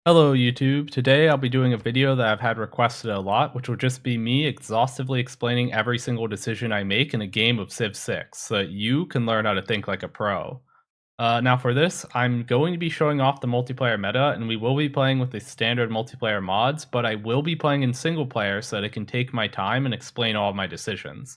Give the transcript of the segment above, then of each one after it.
Hello YouTube. Today I'll be doing a video that I've had requested a lot, which will just be me exhaustively explaining every single decision I make in a game of Civ 6 so that you can learn how to think like a pro. Now for this, I'm going to be showing off the multiplayer meta and we will be playing with the standard multiplayer mods, but I will be playing in single player so that I can take my time and explain all of my decisions.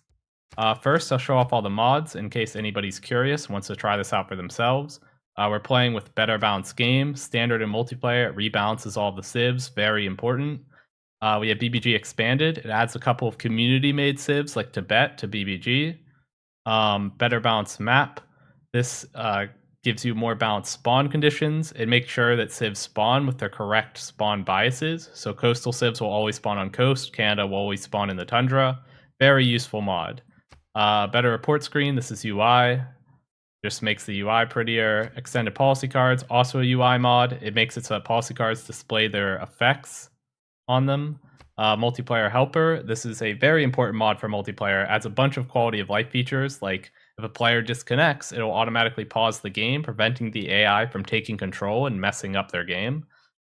First, I'll show off all the mods in case anybody's curious and wants to try this out for themselves. We're playing with better balanced game, standard and multiplayer. It rebalances all the civs, very important. We have BBG expanded. It adds a couple of community-made civs like Tibet to BBG. Better balanced map. This gives you more balanced spawn conditions. It makes sure that civs spawn with their correct spawn biases. So coastal civs will always spawn on coast. Canada will always spawn in the tundra. Very useful mod. Better report screen. This is UI. Just makes the UI prettier. Extended policy cards, also a UI mod. It makes it so that policy cards display their effects on them. Multiplayer helper. This is a very important mod for multiplayer. Adds a bunch of quality of life features, like if a player disconnects, it'll automatically pause the game, preventing the AI from taking control and messing up their game.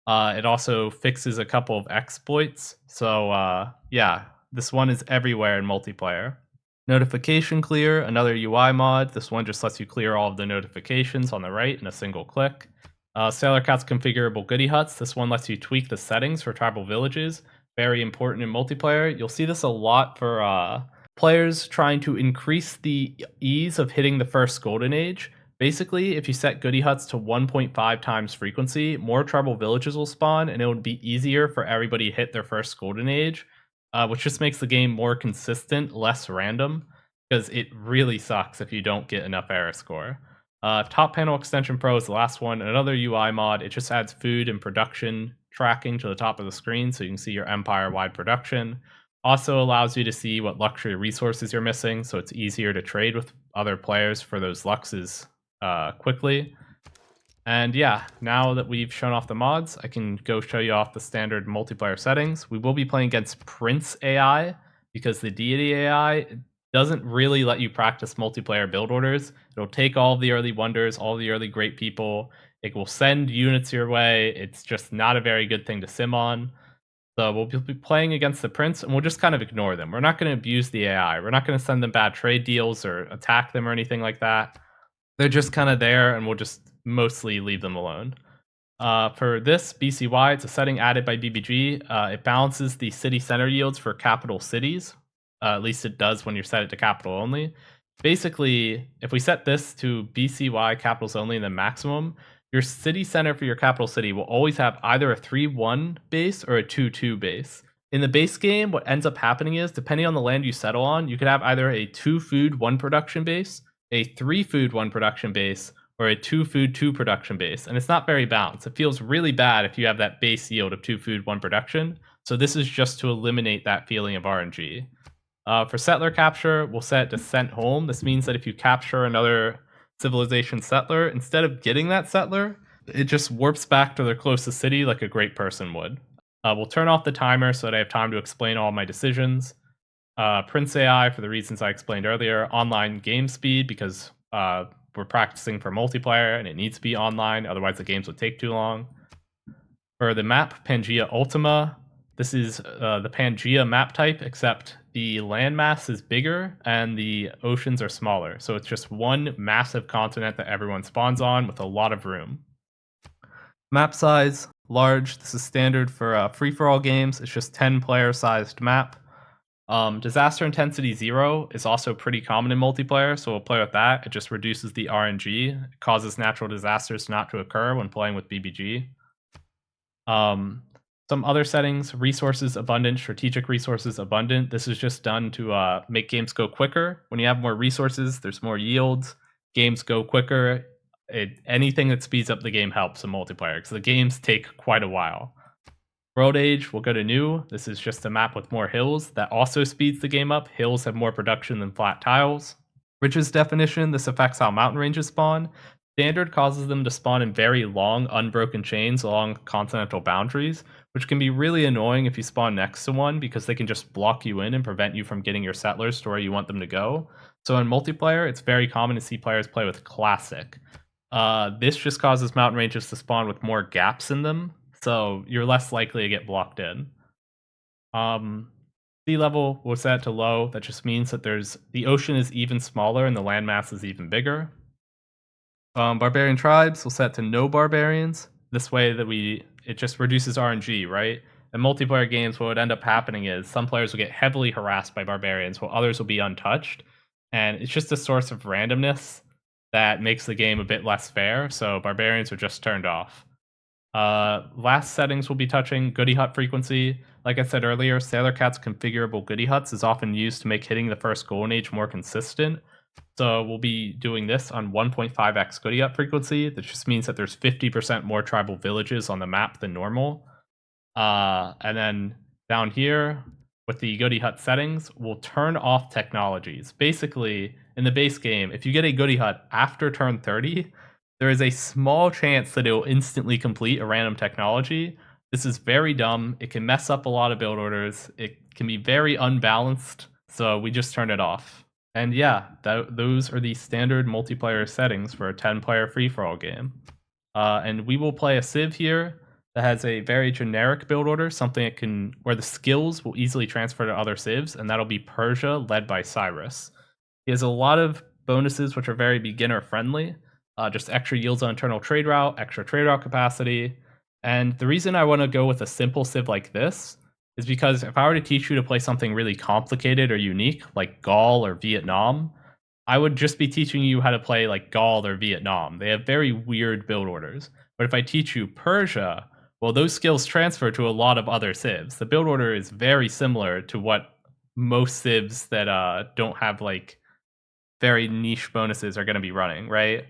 It also fixes a couple of exploits. So yeah, this one is everywhere in multiplayer. Notification clear, another UI mod. This one just lets you clear all of the notifications on the right in a single click. Sailor Cat's configurable goodie huts. This one lets you tweak the settings for tribal villages. Very important in multiplayer. You'll see this a lot for players trying to increase the ease of hitting the first golden age. Basically, if you set goodie huts to 1.5 times frequency, more tribal villages will spawn, and it would be easier for everybody to hit their first golden age. Which just makes the game more consistent, less random, because it really sucks if you don't get enough error score. Top Panel Extension Pro is the last one, another UI mod. It just adds food and production tracking to the top of the screen so you can see your empire-wide production. Also allows you to see what luxury resources you're missing, so it's easier to trade with other players for those luxes quickly. And yeah, now that we've shown off the mods, I can go show you off the standard multiplayer settings. We will be playing against Prince AI because the Deity AI doesn't really let you practice multiplayer build orders. It'll take all the early wonders, all the early great people. It will send units your way. It's just not a very good thing to sim on. So we'll be playing against the Prince, and we'll just kind of ignore them. We're not going to abuse the AI. We're not going to send them bad trade deals or attack them or anything like that. They're just kind of there, and we'll just mostly leave them alone. For this BCY, it's a setting added by BBG. It balances the city center yields for capital cities. At least it does when you set it to capital only. Basically, if we set this to BCY capitals only and then maximum, your city center for your capital city will always have either a 3-1 base or a 2-2 base. In the base game, what ends up happening is, depending on the land you settle on, you could have either a 2 food, 1 production base, a 3 food, 1 production base, or a 2 food, 2 production base. And it's not very balanced. It feels really bad if you have that base yield of 2 food, 1 production. So this is just to eliminate that feeling of RNG. For settler capture, we'll set it to sent home. This means that if you capture another civilization settler, instead of getting that settler, it just warps back to their closest city like a great person would. We'll turn off the timer so that I have time to explain all my decisions. Prince AI for the reasons I explained earlier. Online game speed because we're practicing for multiplayer and it needs to be online, otherwise the games would take too long. For the map, Pangea Ultima. This is the Pangea map type, except the landmass is bigger and the oceans are smaller. So it's just one massive continent that everyone spawns on with a lot of room. Map size, large. This is standard for free-for-all games. It's just 10-player sized map. Disaster intensity 0 is also pretty common in multiplayer, so we'll play with that. It just reduces the RNG. It causes natural disasters not to occur when playing with BBG. Some other settings, resources abundant, strategic resources abundant. This is just done to make games go quicker. When you have more resources, there's more yields. Games go quicker. Anything that speeds up the game helps in multiplayer because the games take quite a while. World Age, we'll go to new. This is just a map with more hills. That also speeds the game up. Hills have more production than flat tiles. Ridges definition, this affects how mountain ranges spawn. Standard causes them to spawn in very long, unbroken chains along continental boundaries, which can be really annoying if you spawn next to one because they can just block you in and prevent you from getting your settlers to where you want them to go. So in multiplayer, it's very common to see players play with Classic. This just causes mountain ranges to spawn with more gaps in them. so you're less likely to get blocked in. Sea level was set to low. That just means that the ocean is even smaller and the landmass is even bigger. Barbarian tribes will set to no barbarians. This way that it just reduces RNG, right? In multiplayer games, what would end up happening is some players will get heavily harassed by barbarians while others will be untouched. And it's just a source of randomness that makes the game a bit less fair, so barbarians are just turned off. Last settings we'll be touching Goody Hut frequency. Like I said earlier, Sailor Cat's configurable Goody Huts is often used to make hitting the first golden age more consistent. So we'll be doing this on 1.5x Goody Hut frequency. That just means that there's 50% more tribal villages on the map than normal. And then down here with the Goody Hut settings, we'll turn off technologies. Basically, in the base game, if you get a Goody Hut after turn 30, there is a small chance that it will instantly complete a random technology. This is very dumb. It can mess up a lot of build orders. It can be very unbalanced, so we just turn it off. And yeah, those are the standard multiplayer settings for a 10-player free-for-all game. And we will play a Civ here that has a very generic build order, something where the skills will easily transfer to other Civs, and that'll be Persia, led by Cyrus. He has a lot of bonuses which are very beginner friendly. Just extra yields on internal trade route, extra trade route capacity. And the reason I want to go with a simple Civ like this is because if I were to teach you to play something really complicated or unique, like Gaul or Vietnam, I would just be teaching you how to play like Gaul or Vietnam. They have very weird build orders. But if I teach you Persia, well, those skills transfer to a lot of other Civs. The build order is very similar to what most Civs that don't have like very niche bonuses are going to be running, right?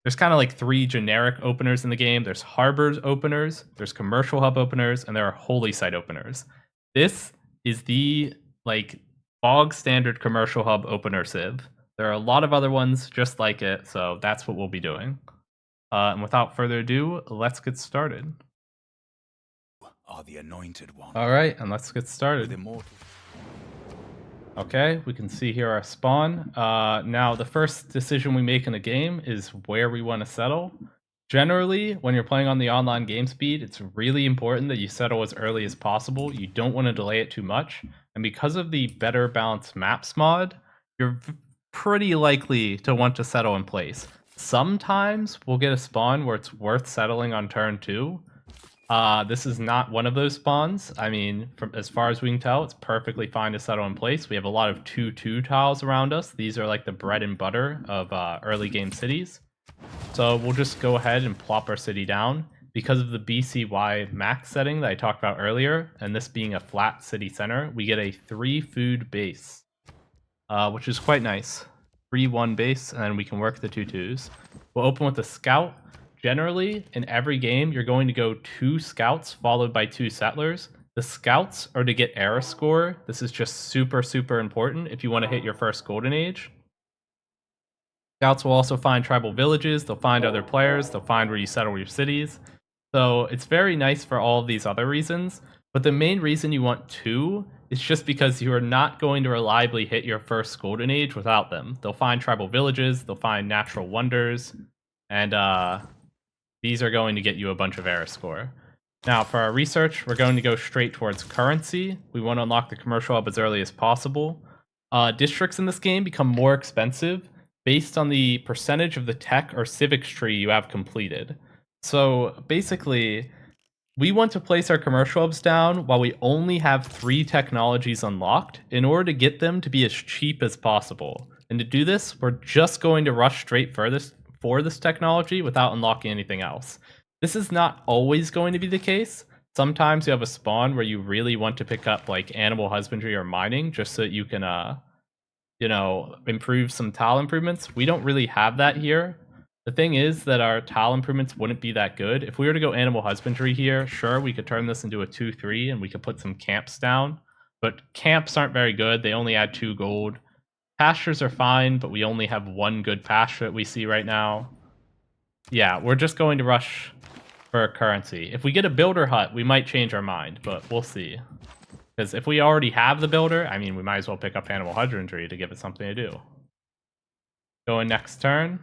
There's kind of like 3 generic openers in the game. There's harbors openers, there's commercial hub openers, and there are holy site openers. This is the like bog standard commercial hub opener Civ. There are a lot of other ones just like it, so that's what we'll be doing. And without further ado, let's get started. Are the anointed one. All right, and let's get started. Okay, we can see here our spawn. Now, the first decision we make in a game is where we want to settle. Generally, when you're playing on the online game speed, it's really important that you settle as early as possible. You don't want to delay it too much. And because of the Better Balanced Maps mod, you're pretty likely to want to settle in place. Sometimes we'll get a spawn where it's worth settling on turn 2. This is not one of those spawns. I mean, from as far as we can tell, it's perfectly fine to settle in place. We have a lot of 2-2 tiles around us. These are like the bread and butter of early game cities. So we'll just go ahead and plop our city down. Because of the BCY max setting that I talked about earlier, and this being a flat city center, we get a 3 food base, which is quite nice. 3-1 base, and then we can work the 2-2s. We'll open with a scout. Generally, in every game, you're going to go 2 scouts followed by 2 settlers. The scouts are to get era score. This is just super, super important if you want to hit your first golden age. Scouts will also find tribal villages. They'll find other players. They'll find where you settle your cities. So it's very nice for all of these other reasons. But the main reason you want 2 is just because you are not going to reliably hit your first golden age without them. They'll find tribal villages. They'll find natural wonders. And these are going to get you a bunch of era score. Now, for our research, we're going to go straight towards currency. We want to unlock the commercial hub as early as possible. Districts in this game become more expensive based on the percentage of the tech or civics tree you have completed. So basically, we want to place our commercial hubs down while we only have 3 technologies unlocked in order to get them to be as cheap as possible. And to do this, we're just going to rush straight for this technology without unlocking anything else. This is not always going to be the case. Sometimes you have a spawn where you really want to pick up like animal husbandry or mining just so that you can improve some tile improvements. We don't really have that here. The thing is that our tile improvements wouldn't be that good. If we were to go animal husbandry here, sure, we could turn this into a 2-3 and we could put some camps down, but camps aren't very good. They only add 2 gold. Pastures are fine, but we only have 1 good pasture that we see right now. Yeah, we're just going to rush for currency. If we get a builder hut, we might change our mind, but we'll see. Because if we already have the builder, I mean, we might as well pick up animal husbandry to give it something to do. Going next turn.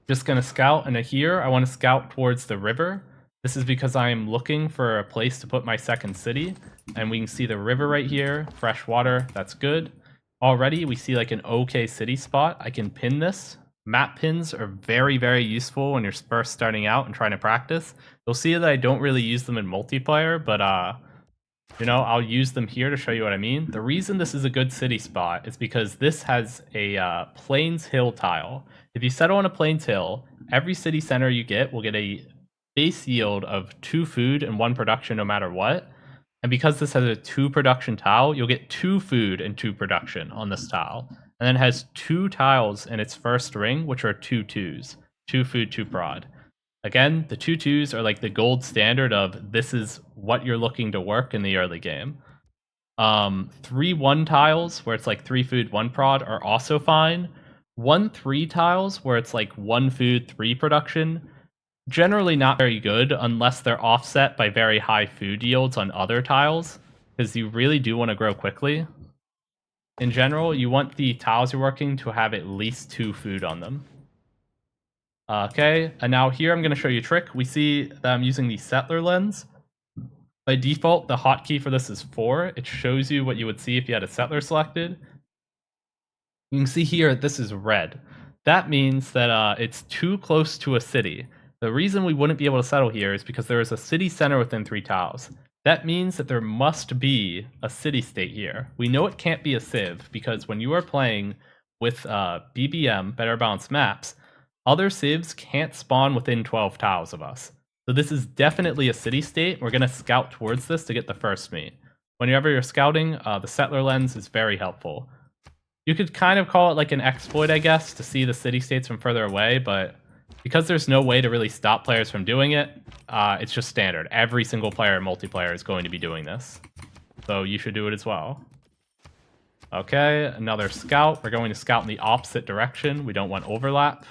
Just going to scout, and here I want to scout towards the river. This is because I am looking for a place to put my second city, and we can see the river right here, fresh water, that's good. Already, we see like an okay city spot. I can pin this. Map pins are very, very useful when you're first starting out and trying to practice. You'll see that I don't really use them in multiplayer, but you know, I'll use them here to show you what I mean. The reason this is a good city spot is because this has a Plains Hill tile. If you settle on a Plains Hill, every city center you get will get a base yield of 2 food and 1 production no matter what. And because this has a 2 production tile, you'll get 2 food and 2 production on this tile. And then it has 2 tiles in its first ring, which are 2 2s. 2 food, 2 prod. Again, the 2 2s are like the gold standard of this is what you're looking to work in the early game. 3 1 tiles, where it's like 3 food, 1 prod, are also fine. 1 3 tiles, where it's like 1 food, 3 production, generally not very good unless they're offset by very high food yields on other tiles, because you really do want to grow quickly. In general, you want the tiles you're working to have at least 2 food on them. Okay, and now here I'm going to show you a trick. We see that I'm using the settler lens. By default, the hotkey for this is 4. It shows you what you would see if you had a settler selected. You can see here, this is red. That means that it's too close to a city. The reason we wouldn't be able to settle here is because there is a city center within 3 tiles. That means that there must be a city-state here. We know it can't be a civ, because when you are playing with BBM, Better Balanced Maps, other civs can't spawn within 12 tiles of us. So this is definitely a city-state. We're going to scout towards this to get the first meat. Whenever you're scouting, the settler lens is very helpful. You could kind of call it like an exploit, I guess, to see the city-states from further away, but because there's no way to really stop players from doing it, it's just standard. Every single player in multiplayer is going to be doing this. So you should do it as well. Okay, another scout. We're going to scout in the opposite direction. We don't want overlap.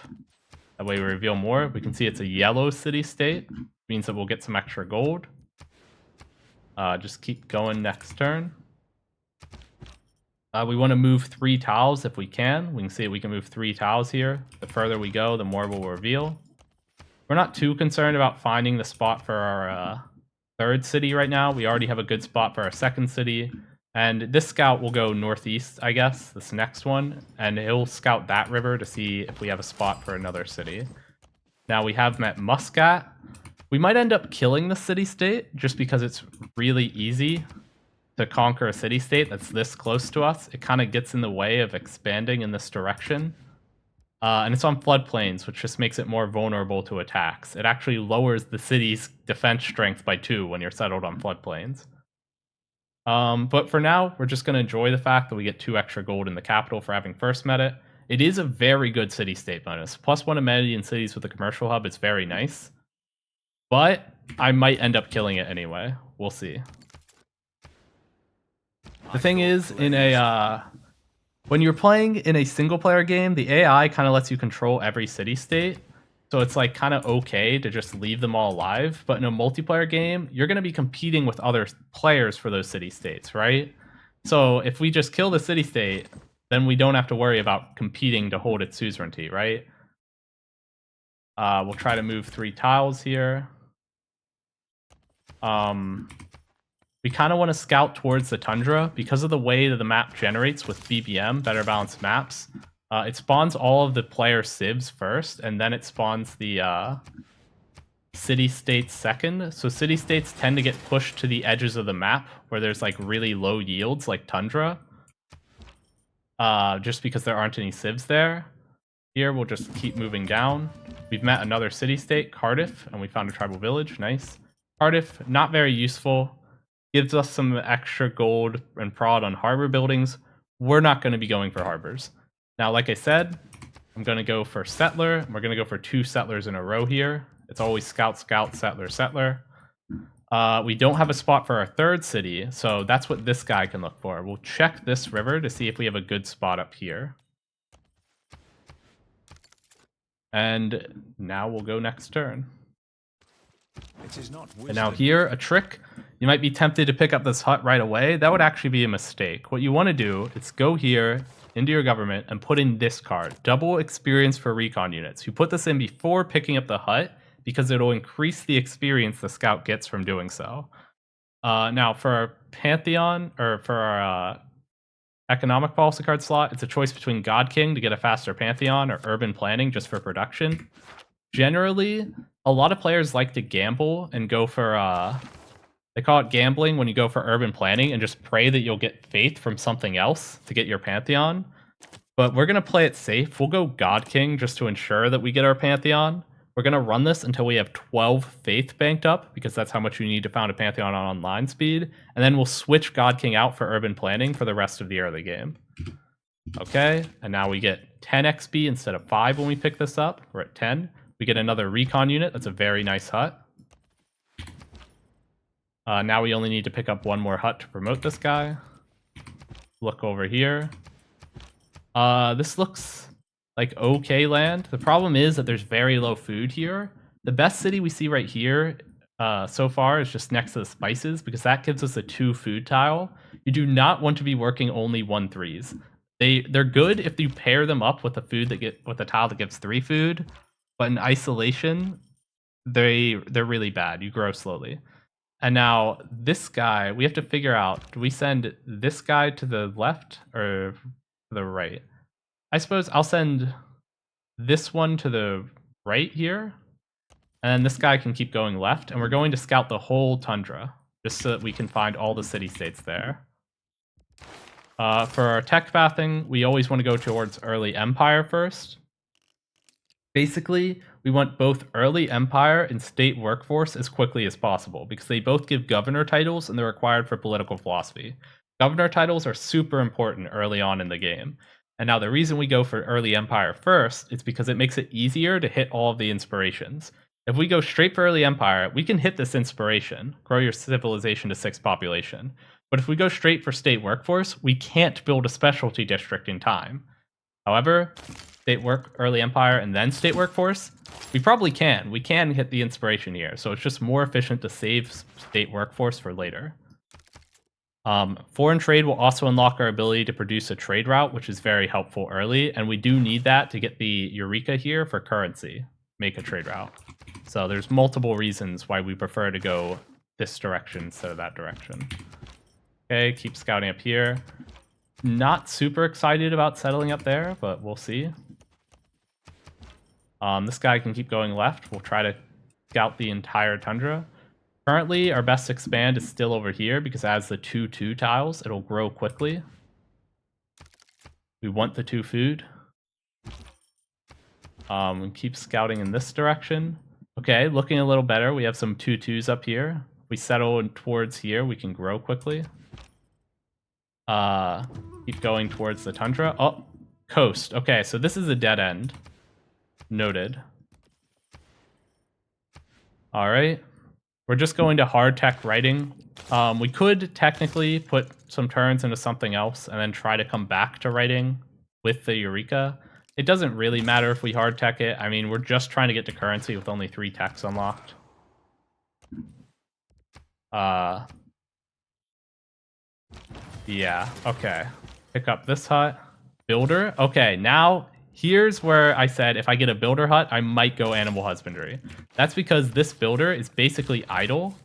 That way we reveal more. We can see it's a yellow city-state. Means that we'll get some extra gold. Just keep going next turn. We want to move 3 tiles if we can. We can see we can move 3 tiles here. The further we go, the more we'll reveal. We're not too concerned about finding the spot for our third city right now. We already have a good spot for our second city. And this scout will go northeast, I guess, this next one. And he'll scout that river to see if we have a spot for another city. Now we have met Muscat. We might end up killing the city-state just because it's really easy to conquer a city-state that's this close to us. It kind of gets in the way of expanding in this direction. And it's on floodplains, which just makes it more vulnerable to attacks. It actually lowers the city's defense strength by 2 when you're settled on floodplains. But for now, we're just going to enjoy the fact that we get 2 extra gold in the capital for having first met it. It is a very good city-state bonus. +1 amenity in cities with a commercial hub is very nice. But I might end up killing it anyway. We'll see. The thing is, in a when you're playing in a single-player game, the AI kind of lets you control every city-state. So it's like kind of okay to just leave them all alive. But in a multiplayer game, you're going to be competing with other players for those city-states, right? So if we just kill the city-state, then we don't have to worry about competing to hold its suzerainty, right? We'll try to move 3 tiles here. We kind of want to scout towards the tundra because of the way that the map generates with BBM, Better Balanced Maps. It spawns all of the player civs first, and then it spawns the city-states second. So city-states tend to get pushed to the edges of the map where there's like really low yields, like tundra. Just because there aren't any civs there. Here, we'll just keep moving down. We've met another city-state, Cardiff, and we found a tribal village. Nice. Cardiff, not very useful. Gives us some extra gold and prod on harbor buildings. We're not going to be going for harbors. Now, like I said, I'm going to go for settler. We're going to go for 2 settlers in a row here. It's always scout, scout, settler, settler. We don't have a spot for our third city, so that's what this guy can look for. We'll check this river to see if we have a good spot up here. And now we'll go next turn. And now here, a trick. You might be tempted to pick up this hut right away. That would actually be a mistake. What you want to do is go here into your government and put in this card. Double experience for recon units. You put this in before picking up the hut because it'll increase the experience the scout gets from doing so. Now, for our Pantheon, or for our economic policy card slot, it's a choice between God King to get a faster Pantheon or Urban Planning just for production. Generally, a lot of players like to gamble and go for, they call it gambling when you go for Urban Planning and just pray that you'll get Faith from something else to get your Pantheon. But we're going to play it safe. We'll go God King just to ensure that we get our Pantheon. We're going to run this until we have 12 Faith banked up, because that's how much you need to found a Pantheon on online speed. And then we'll switch God King out for Urban Planning for the rest of the early game. Okay, and now we get 10 XP instead of 5 when we pick this up. We're at 10. We get another Recon unit. That's a very nice hut. Now we only need to pick up one more hut to promote this guy. Look over here. This looks like okay land. The problem is that there's very low food here. The best city we see right here so far is just next to the spices, because that gives us a 2 food tile. You do not want to be working only 1-3s. They're good if you pair them up with a tile that gives 3 food, but in isolation, they're really bad. You grow slowly. And now this guy, we have to figure out, do we send this guy to the left or to the right? I suppose I'll send this one to the right here, and then this guy can keep going left, and we're going to scout the whole tundra, just so that we can find all the city-states there. For our tech pathing, we always want to go towards early Empire first. Basically, we want both early Empire and state workforce as quickly as possible, because they both give governor titles and they're required for political philosophy. Governor titles are super important early on in the game. And now the reason we go for early Empire first is because it makes it easier to hit all of the inspirations. If we go straight for early Empire, we can hit this inspiration, grow your civilization to 6 population. But if we go straight for state workforce, we can't build a specialty district in time. However, early Empire and then state workforce, we probably can. We can hit the inspiration here, so it's just more efficient to save state workforce for later. Foreign trade will also unlock our ability to produce a trade route, which is very helpful early, and we do need that to get the Eureka here for currency, make a trade route. So there's multiple reasons why we prefer to go this direction instead of that direction. Okay, keep scouting up here. Not super excited about settling up there, but we'll see. This guy can keep going left. We'll try to scout the entire tundra. Currently, our best expand is still over here, because as the 2-2 tiles, it'll grow quickly. We want the 2 food. Keep scouting in this direction. Okay, looking a little better. We have some 2-2s up here. If we settle towards here, we can grow quickly. Keep going towards the tundra. Oh, coast. Okay, so this is a dead end. Noted. All right. We're just going to hard tech writing. We could technically put some turns into something else and then try to come back to writing with the Eureka. It doesn't really matter if we hard tech it. I mean, we're just trying to get to currency with only 3 techs unlocked. Yeah, okay. Pick up this hut. Builder. Okay, now here's where I said if I get a builder hut, I might go animal husbandry. That's because this builder is basically idle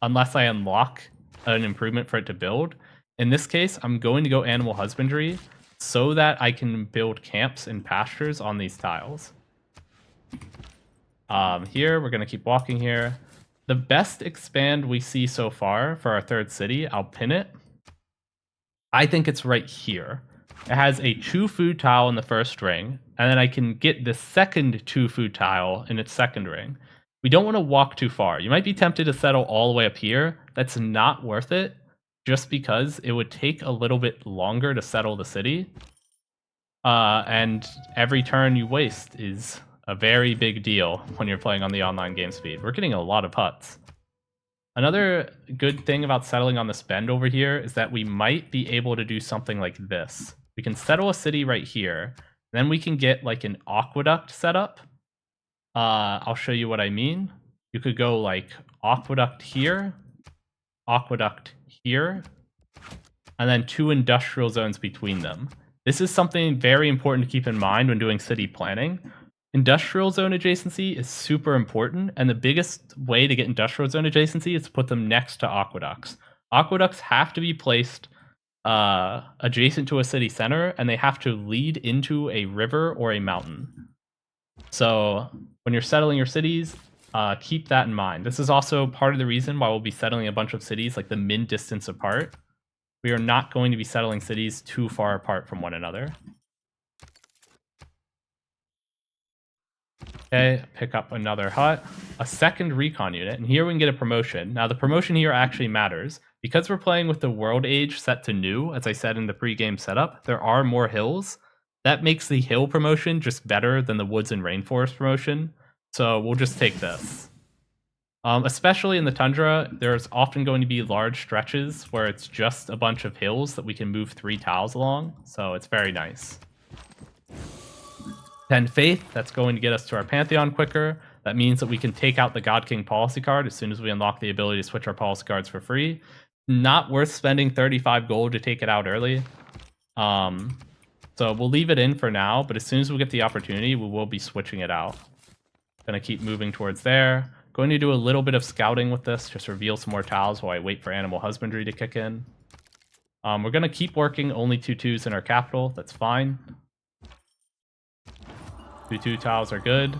unless I unlock an improvement for it to build. In this case, I'm going to go animal husbandry so that I can build camps and pastures on these tiles. Here, we're going to keep walking here. The best expand we see so far for our 3rd city, I'll pin it. I think it's right here. It has a 2 food tile in the first ring, and then I can get the second 2 food tile in its second ring. We don't want to walk too far. You might be tempted to settle all the way up here. That's not worth it, just because it would take a little bit longer to settle the city. And every turn you waste is a very big deal when you're playing on the online game speed. We're getting a lot of huts. Another good thing about settling on this bend over here is that we might be able to do something like this. We can settle a city right here. Then we can get like an aqueduct set up. I'll show you what I mean. You could go like aqueduct here, and then 2 industrial zones between them. This is something very important to keep in mind when doing city planning. Industrial zone adjacency is super important, and the biggest way to get industrial zone adjacency is to put them next to aqueducts. Aqueducts have to be placed adjacent to a city center, and they have to lead into a river or a mountain. So when you're settling your cities, keep that in mind. This is also part of the reason why we'll be settling a bunch of cities like the min distance apart. We are not going to be settling cities too far apart from one another. Okay, pick up another hut, a second recon unit, and here we can get a promotion. Now the promotion here actually matters. Because we're playing with the world age set to new, as I said in the pre-game setup, there are more hills. That makes the hill promotion just better than the woods and rainforest promotion. So we'll just take this. Especially in the tundra, there's often going to be large stretches where it's just a bunch of hills that we can move 3 tiles along. So it's very nice. 10 Faith, that's going to get us to our Pantheon quicker. That means that we can take out the God King policy card as soon as we unlock the ability to switch our policy cards for free. Not worth spending 35 gold to take it out early. So we'll leave it in for now, but as soon as we get the opportunity, we will be switching it out. Gonna keep moving towards there. Going to do a little bit of scouting with this, just reveal some more tiles while I wait for animal husbandry to kick in. We're gonna keep working only 2/2s in our capital, that's fine. 2/2 tiles are good.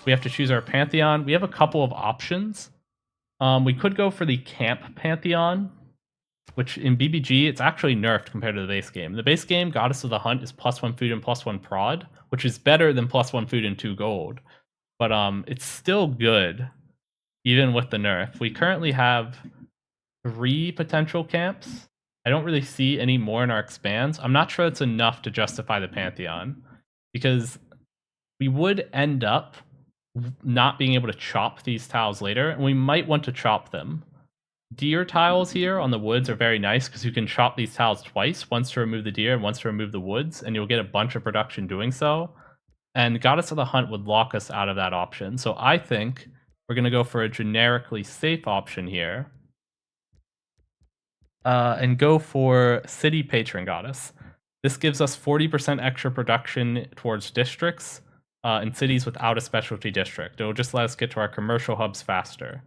We have to choose our Pantheon. We have a couple of options. We could go for the Camp Pantheon, which in BBG, it's actually nerfed compared to the base game. In the base game, Goddess of the Hunt is +1 food and +1 prod, which is better than +1 food and 2 gold. But it's still good, even with the nerf. We currently have 3 potential camps. I don't really see any more in our expands. I'm not sure it's enough to justify the Pantheon, because we would end up not being able to chop these tiles later, and we might want to chop them. Deer tiles here on the woods are very nice because you can chop these tiles twice, once to remove the deer and once to remove the woods, and you'll get a bunch of production doing so. And Goddess of the Hunt would lock us out of that option. So I think we're going to go for a generically safe option here. And go for City Patron Goddess. This gives us 40% extra production towards districts in cities without a specialty district. It'll just let us get to our commercial hubs faster.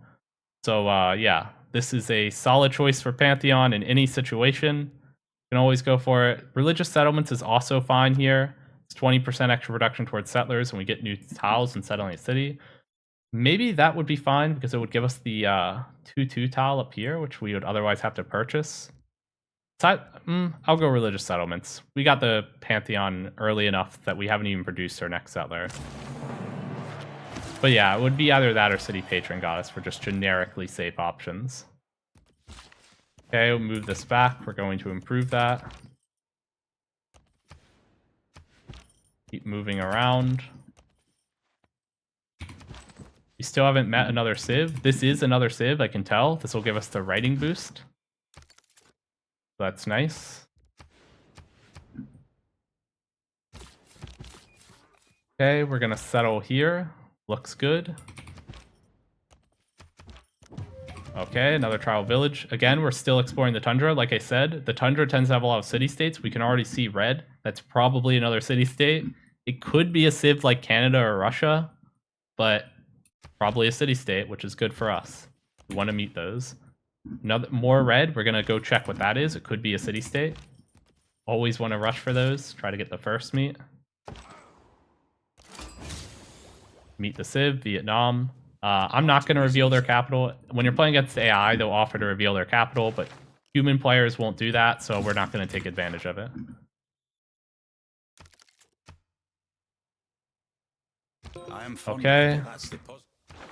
So yeah, this is a solid choice for Pantheon in any situation. You can always go for it. Religious settlements is also fine here. It's 20% extra production towards settlers, and we get new tiles and settling a city. Maybe that would be fine because it would give us the 2/2 tile up here, which we would otherwise have to purchase. I'll go religious settlements. We got the Pantheon early enough that we haven't even produced our next settler. But yeah, it would be either that or City Patron Goddess for just generically safe options. Okay, we'll move this back. We're going to improve that. Keep moving around. We still haven't met another Civ. This is another Civ, I can tell. This will give us the writing boost. That's nice. Okay, we're gonna settle here. Looks good. Okay, another tribal village. Again, we're still exploring the tundra. Like I said, the tundra tends to have a lot of city-states. We can already see red. That's probably another city-state. It could be a Civ like Canada or Russia, but probably a city-state, which is good for us. We want to meet those. More red, we're going to go check what that is. It could be a city-state. Always want to rush for those. Try to get the first meet. Meet the Civ, Vietnam. I'm not going to reveal their capital. When you're playing against AI, they'll offer to reveal their capital, but human players won't do that, so we're not going to take advantage of it. Okay.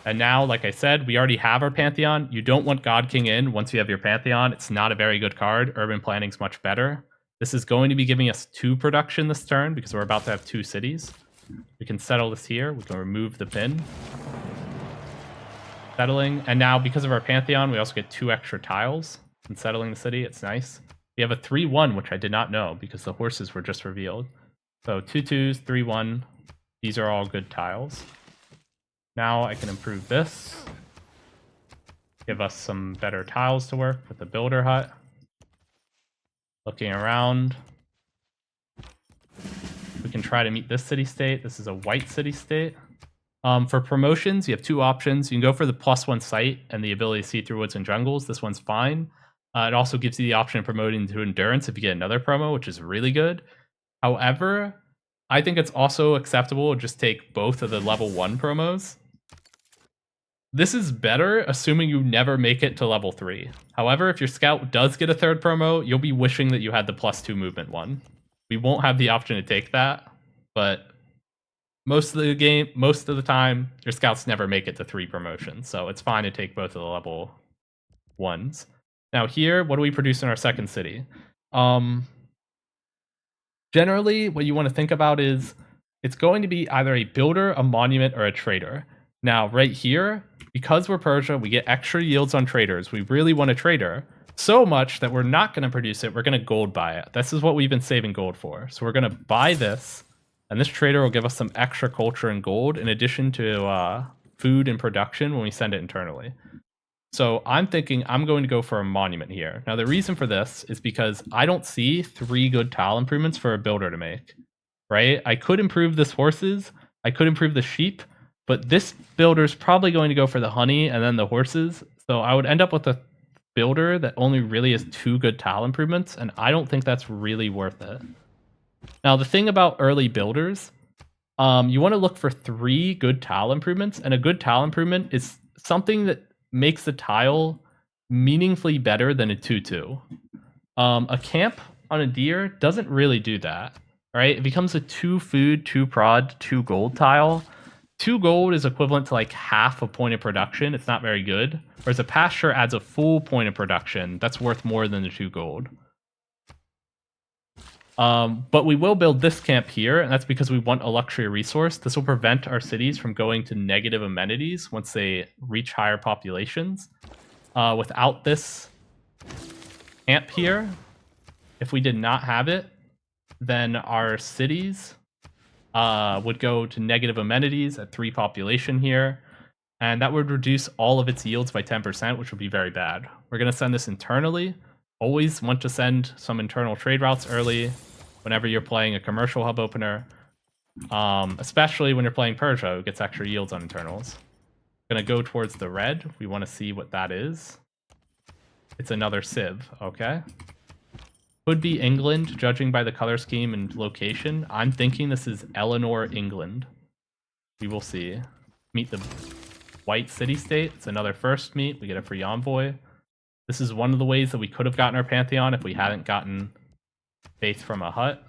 And now, like I said, we already have our Pantheon. You don't want God King in once you have your Pantheon. It's not a very good card. Urban Planning's much better. This is going to be giving us 2 production this turn because we're about to have 2 cities. We can settle this here. We can remove the pin. Settling. And now, because of our Pantheon, we also get 2 extra tiles in settling the city. It's nice. We have a 3/1, which I did not know because the horses were just revealed. So 2/2s, 3/1. These are all good tiles. Now I can improve this. Give us some better tiles to work with the builder hut. Looking around. We can try to meet this city-state. This is a white city-state. For promotions, you have two options. You can go for the +1 site and the ability to see through woods and jungles. This one's fine. It also gives you the option of promoting to endurance if you get another promo, which is really good. However, I think it's also acceptable to just take both of the level 1 promos. This is better, assuming you never make it to level 3. However, if your scout does get a third promo, you'll be wishing that you had the +2 movement one. We won't have the option to take that, but most of the time, your scouts never make it to 3 promotions, so it's fine to take both of the level 1s. Now here, what do we produce in our second city? Generally, what you want to think about is it's going to be either a builder, a monument, or a trader. Now, right here, because we're Persia, we get extra yields on traders. We really want a trader, so much that we're not going to produce it. We're going to gold buy it. This is what we've been saving gold for. So we're going to buy this, and this trader will give us some extra culture and gold in addition to food and production when we send it internally. So I'm thinking I'm going to go for a monument here. Now, the reason for this is because I don't see 3 good tile improvements for a builder to make, right? I could improve this horses, I could improve the sheep, but this builder's probably going to go for the honey and then the horses. So I would end up with a builder that only really has 2 good tile improvements, and I don't think that's really worth it. Now, the thing about early builders, you want to look for 3 good tile improvements, and a good tile improvement is something that makes the tile meaningfully better than a 2-2. A camp on a deer doesn't really do that, right? It becomes a 2 food, 2 prod, 2 gold tile. 2 gold is equivalent to like half a point of production. It's not very good. Whereas a pasture adds a full point of production. That's worth more than the 2 gold. But we will build this camp here, and that's because we want a luxury resource. This will prevent our cities from going to negative amenities once they reach higher populations. Without this camp here, if we did not have it, then our cities would go to negative amenities at 3 population here, and that would reduce all of its yields by 10%, which would be very bad. We're going to send this internally. Always want to send some internal trade routes early whenever you're playing a commercial hub opener, especially when you're playing Persia, who gets extra yields on internals. Gonna go towards the red. We want to see what that is. It's another civ, okay. Could be England, judging by the color scheme and location. I'm thinking this is Eleanor, England. We will see. Meet the white city-state. It's another first meet. We get a free envoy. This is one of the ways that we could have gotten our Pantheon if we hadn't gotten faith from a hut.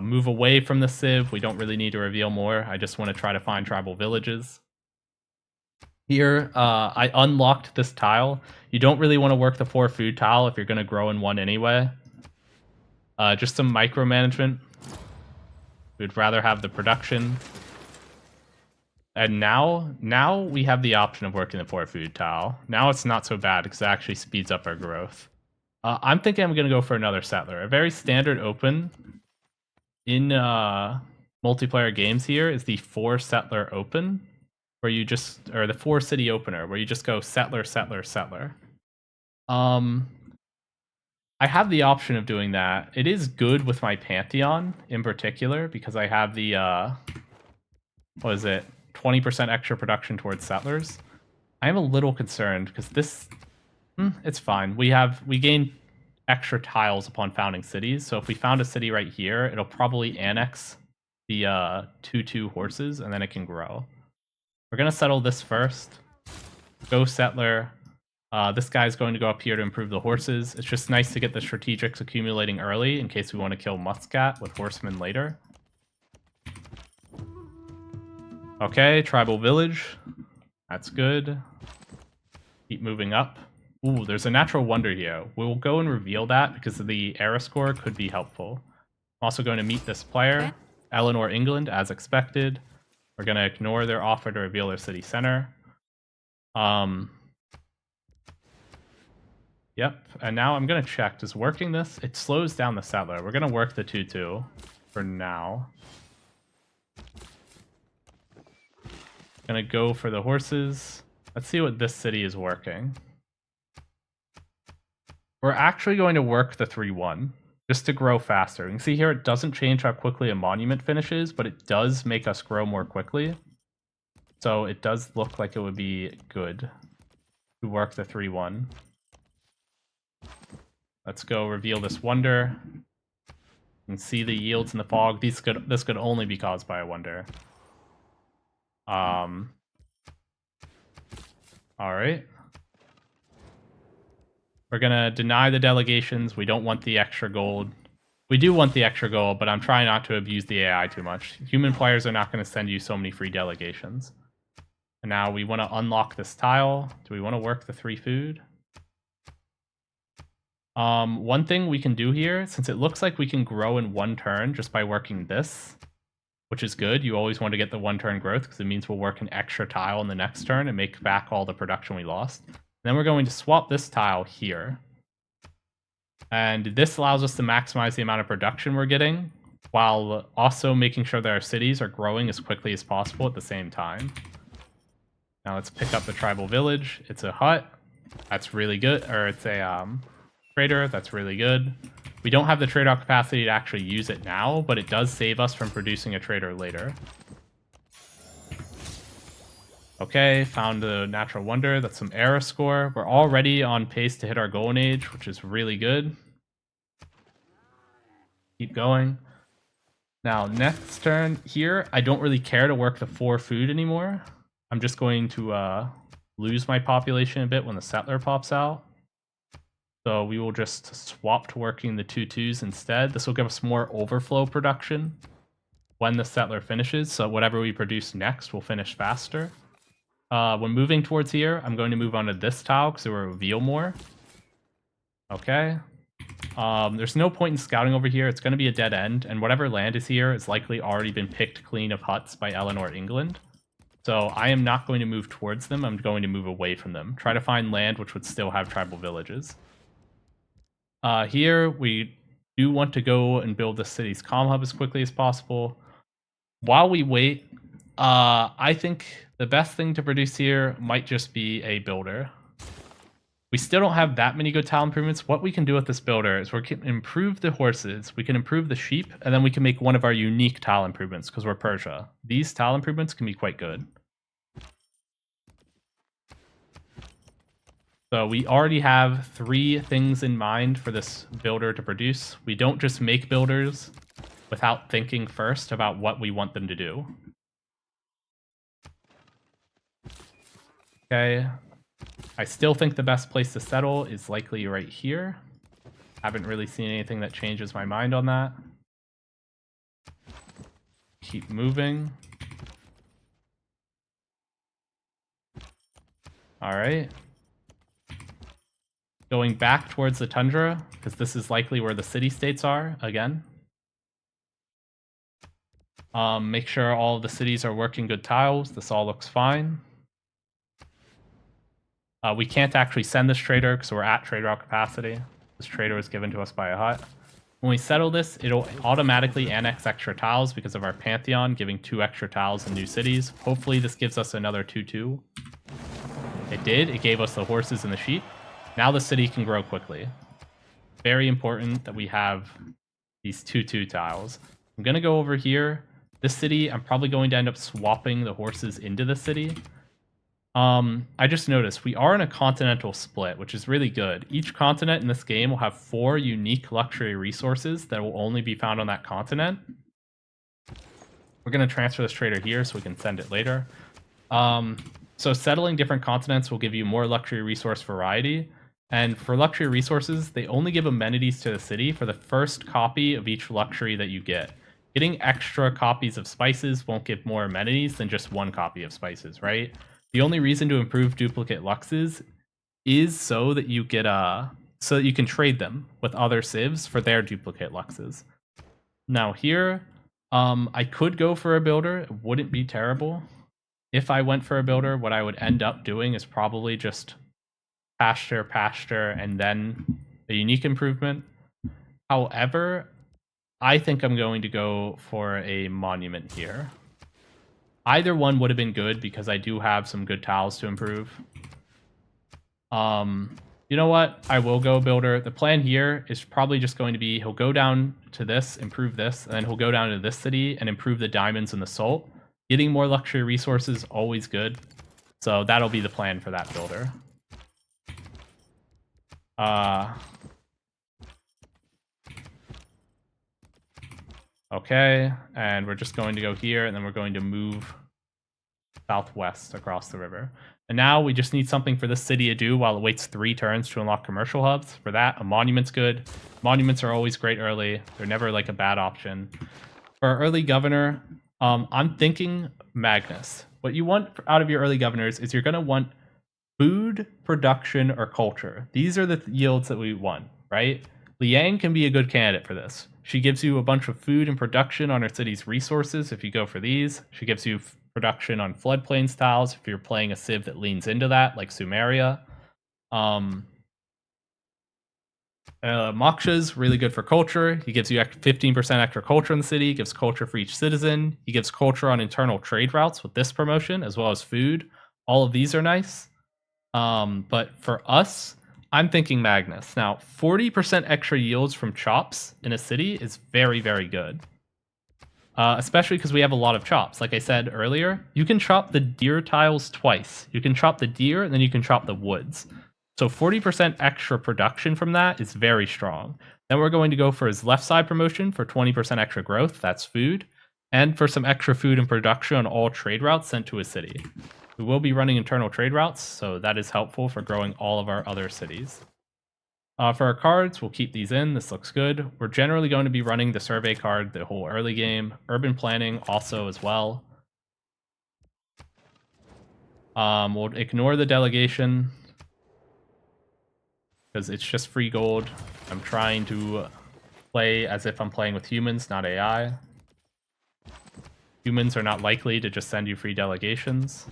Move away from the civ. We don't really need to reveal more. I just want to try to find tribal villages. Here, I unlocked this tile. You don't really want to work the 4 food tile if you're going to grow in 1 anyway. Just some micromanagement. We'd rather have the production. And now we have the option of working the 4 food tile. Now it's not so bad because it actually speeds up our growth. I'm thinking I'm going to go for another settler. A very standard open in multiplayer games here is the 4 settler open, where you just, or the 4 city opener, where you just go settler, settler, settler. I have the option of doing that. It is good with my Pantheon in particular because I have the, what is it? 20% extra production towards settlers. I am a little concerned because this, it's fine. We gain extra tiles upon founding cities. So if we found a city right here, it'll probably annex the 2-2 horses, and then it can grow. We're gonna settle this first. Go settler. This guy's going to go up here to improve the horses. It's just nice to get the strategics accumulating early in case we want to kill Muscat with horsemen later. Okay, tribal village. That's good. Keep moving up. Ooh, there's a natural wonder here. We'll go and reveal that because the era score could be helpful. I'm also going to meet this player, Eleanor, England, as expected. We're going to ignore their offer to reveal their city center. Yep, and now I'm going to check. Does working this? It slows down the settler. We're going to work the 2-2 for now. Gonna go for the horses. Let's see what this city is working. We're actually going to work the 3-1 just to grow faster. You can see here it doesn't change how quickly a monument finishes, but it does make us grow more quickly. So it does look like it would be good to work the 3-1. Let's go reveal this wonder. You can see the yields in the fog. This could only be caused by a wonder. All right. We're gonna deny the delegations. We don't want the extra gold. We do want the extra gold, but I'm trying not to abuse the AI too much. Human players are not going to send you so many free delegations. And now we want to unlock this tile. Do we want to work the 3 food? One thing we can do here, since it looks like we can grow in 1 turn just by working this, which is good. You always want to get the 1 turn growth because it means we'll work an extra tile in the next turn and make back all the production we lost. And then we're going to swap this tile here. And this allows us to maximize the amount of production we're getting, while also making sure that our cities are growing as quickly as possible at the same time. Now let's pick up the tribal village. It's a hut. That's really good. Or it's a trader. That's really good. We don't have the trade-off capacity to actually use it now, but it does save us from producing a trader later. Okay, found the natural wonder. That's some era score. We're already on pace to hit our golden age, which is really good. Keep going. Now, next turn here, I don't really care to work the 4 food anymore. I'm just going to lose my population a bit when the settler pops out. So we will just swap to working the 2/2s instead. This will give us more overflow production when the settler finishes. So whatever we produce next will finish faster. When moving towards here, I'm going to move on to this tile because it will reveal more. Okay. There's no point in scouting over here. It's going to be a dead end, and whatever land is here is likely already been picked clean of huts by Eleanor England. So I am not going to move towards them. I'm going to move away from them. Try to find land which would still have tribal villages. Here, we do want to go and build the city's comm hub as quickly as possible. While we wait, I think the best thing to produce here might just be a builder. We still don't have that many good tile improvements. What we can do with this builder is we can improve the horses, we can improve the sheep, and then we can make one of our unique tile improvements because we're Persia. These tile improvements can be quite good. So we already have 3 things in mind for this builder to produce. We don't just make builders without thinking first about what we want them to do. Okay. I still think the best place to settle is likely right here. Haven't really seen anything that changes my mind on that. Keep moving. All right. Going back towards the tundra, because this is likely where the city-states are, again. Make sure all of the cities are working good tiles. This all looks fine. We can't actually send this trader because we're at trader out capacity. This trader was given to us by a hut. When we settle this, it'll automatically annex extra tiles because of our Pantheon, giving 2 extra tiles in new cities. Hopefully this gives us another 2/2. It did. It gave us the horses and the sheep. Now the city can grow quickly. Very important that we have these 2/2 tiles. I'm going to go over here. This city, I'm probably going to end up swapping the horses into the city. I just noticed we are in a continental split, which is really good. Each continent in this game will have 4 unique luxury resources that will only be found on that continent. We're going to transfer this trader here so we can send it later. So settling different continents will give you more luxury resource variety. And for luxury resources, they only give amenities to the city for the first copy of each luxury that you get. Getting extra copies of spices won't give more amenities than just 1 copy of spices, right? The only reason to improve duplicate luxes is so that you get so that you can trade them with other civs for their duplicate luxes. Now here, I could go for a builder. It wouldn't be terrible. If I went for a builder, what I would end up doing is probably just pasture, and then a unique improvement. However, I think I'm going to go for a monument here. Either one would have been good because I do have some good tiles to improve. You know what? I will go builder. The plan here is probably just going to be he'll go down to this, improve this, and then he'll go down to this city and improve the diamonds and the salt. Getting more luxury resources always good. So that'll be the plan for that builder. Okay, and we're just going to go here, and then we're going to move southwest across the river. And now we just need something for this city to do while it waits 3 turns to unlock commercial hubs. For that, a monument's good. Monuments are always great early. They're never like a bad option. For our early governor, I'm thinking Magnus. What you want out of your early governors is you're going to want food, production, or culture. These are the yields that we want, right? Liang can be a good candidate for this. She gives you a bunch of food and production on her city's resources if you go for these. She gives you production on floodplains tiles if you're playing a civ that leans into that, like Sumeria. Moksha's really good for culture. He gives you 15% extra culture in the city. He gives culture for each citizen. He gives culture on internal trade routes with this promotion, as well as food. All of these are nice. But for us, I'm thinking Magnus. Now, 40% extra yields from chops in a city is very, very good. Especially because we have a lot of chops. Like I said earlier, you can chop the deer tiles twice. You can chop the deer, and then you can chop the woods. So 40% extra production from that is very strong. Then we're going to go for his left side promotion for 20% extra growth. That's food. And for some extra food and production on all trade routes sent to his city. We will be running internal trade routes, so that is helpful for growing all of our other cities. For our cards, we'll keep these in. This looks good. We're generally going to be running the survey card the whole early game. Urban planning also as well. We'll ignore the delegation because it's just free gold. I'm trying to play as if I'm playing with humans, not AI. Humans are not likely to just send you free delegations.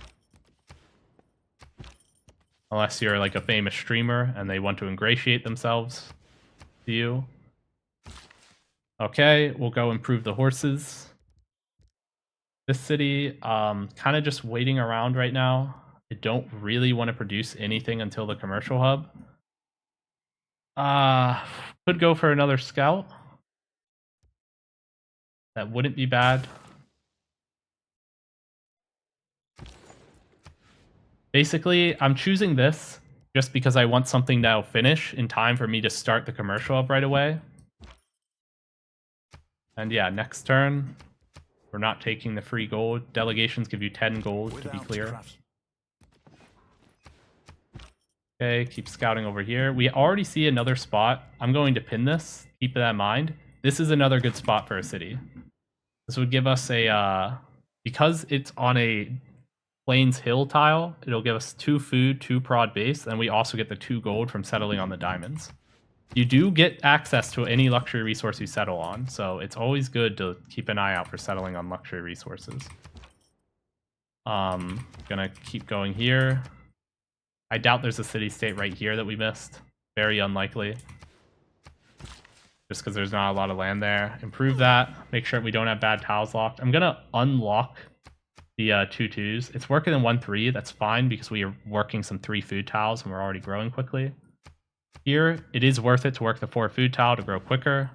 Unless you're like a famous streamer and they want to ingratiate themselves to you. Okay, we'll go improve the horses. This city, kind of just waiting around right now. I don't really want to produce anything until the commercial hub. Could go for another scout. That wouldn't be bad. Basically, I'm choosing this just because I want something that'll finish in time for me to start the commercial up right away. And yeah, next turn, we're not taking the free gold. Delegations give you 10 gold, to be clear. Okay, keep scouting over here. We already see another spot. I'm going to pin this. Keep that in mind. This is another good spot for a city. This would give us a... because it's on a Plains Hill tile, it'll give us 2 food, 2 prod base, and we also get the 2 gold from settling on the diamonds. You do get access to any luxury resource you settle on, so it's always good to keep an eye out for settling on luxury resources. Gonna keep going here. I doubt there's a city-state right here that we missed. Very unlikely. Just because there's not a lot of land there. Improve that. Make sure we don't have bad tiles locked. I'm gonna unlock the 2-2s. It's working in 1-3. That's fine because we are working some 3 food tiles and we're already growing quickly. Here, it is worth it to work the 4 food tile to grow quicker.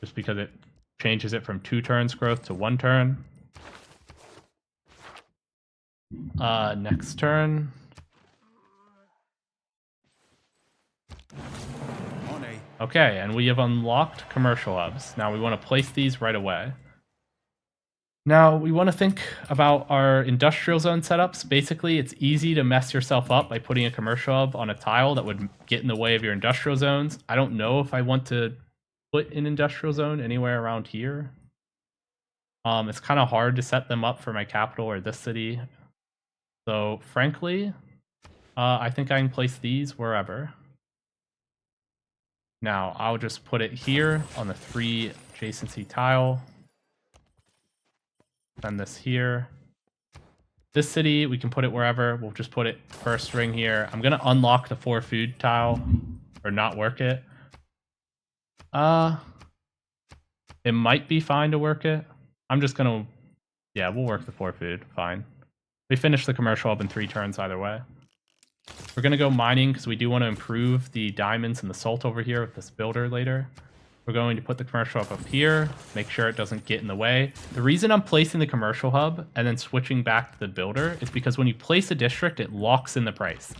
Just because it changes it from 2 turns growth to 1 turn. Next turn. Okay, and we have unlocked commercial hubs. Now we want to place these right away. Now, we want to think about our industrial zone setups. Basically, it's easy to mess yourself up by putting a commercial hub on a tile that would get in the way of your industrial zones. I don't know if I want to put an industrial zone anywhere around here. It's kind of hard to set them up for my capital or this city. So, frankly, I think I can place these wherever. Now, I'll just put it here on the 3 adjacency tile. Send this here. This city, we can put it wherever. We'll just put it first ring here. I'm going to unlock the 4 food tile, or not work it. It might be fine to work it. I'm just going to, yeah, we'll work the 4 food, fine. We finish the commercial hub in 3 turns either way. We're going to go mining because we do want to improve the diamonds and the salt over here with this builder later. We're going to put the commercial hub up here, make sure it doesn't get in the way. The reason I'm placing the commercial hub and then switching back to the builder is because when you place a district, it locks in the price.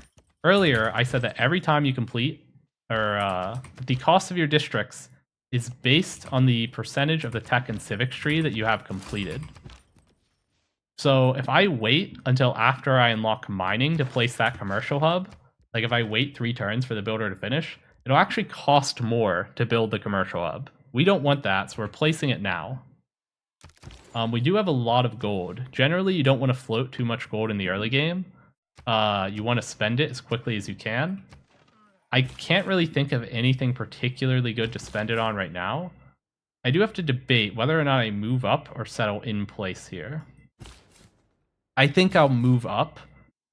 Earlier, I said that every time you complete, or the cost of your districts is based on the percentage of the tech and civics tree that you have completed. So if I wait until after I unlock mining to place that commercial hub, like if I wait 3 turns for the builder to finish, it'll actually cost more to build the commercial hub. We don't want that, so we're placing it now. We do have a lot of gold. Generally, you don't want to float too much gold in the early game. You want to spend it as quickly as you can. I can't really think of anything particularly good to spend it on right now. I do have to debate whether or not I move up or settle in place here. I think I'll move up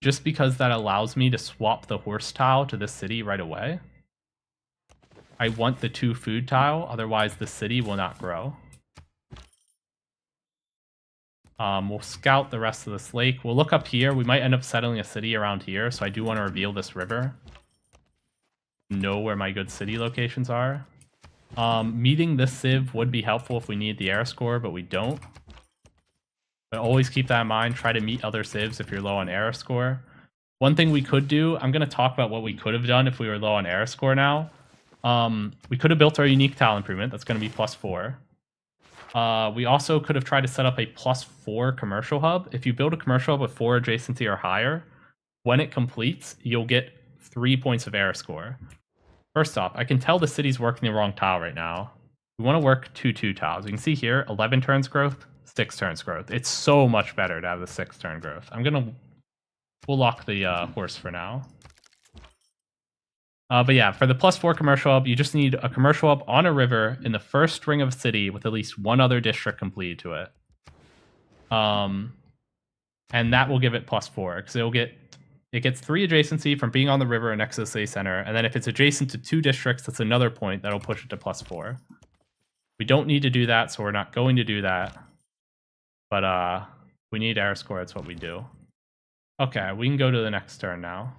just because that allows me to swap the horse tile to this city right away. I want the 2 food tile, otherwise the city will not grow. We'll scout the rest of this lake. We'll look up here. We might end up settling a city around here, so I do want to reveal this river. Know where my good city locations are. Meeting this civ would be helpful if we need the air score, but we don't. But always keep that in mind. Try to meet other civs if you're low on air score. One thing we could do, I'm going to talk about what we could have done if we were low on air score now. We could have built our unique tile improvement. That's going to be +4. We also could have tried to set up a +4 commercial hub. If you build a commercial hub with 4 adjacency or higher, when it completes, you'll get 3 points of air score. First off, I can tell the city's working the wrong tile right now. We want to work 2 tiles. You can see here, 11 turns growth, 6 turns growth. It's so much better to have the 6 turn growth. We'll lock the horse for now. But yeah, for the +4 commercial hub, you just need a commercial hub on a river in the first ring of a city with at least 1 other district completed to it. And that will give it +4 because it gets 3 adjacency from being on the river next to the city center, and then if it's adjacent to 2 districts, that's another point that'll push it to +4. We don't need to do that, so we're not going to do that. But we need air score, that's what we do. Okay, we can go to the next turn now.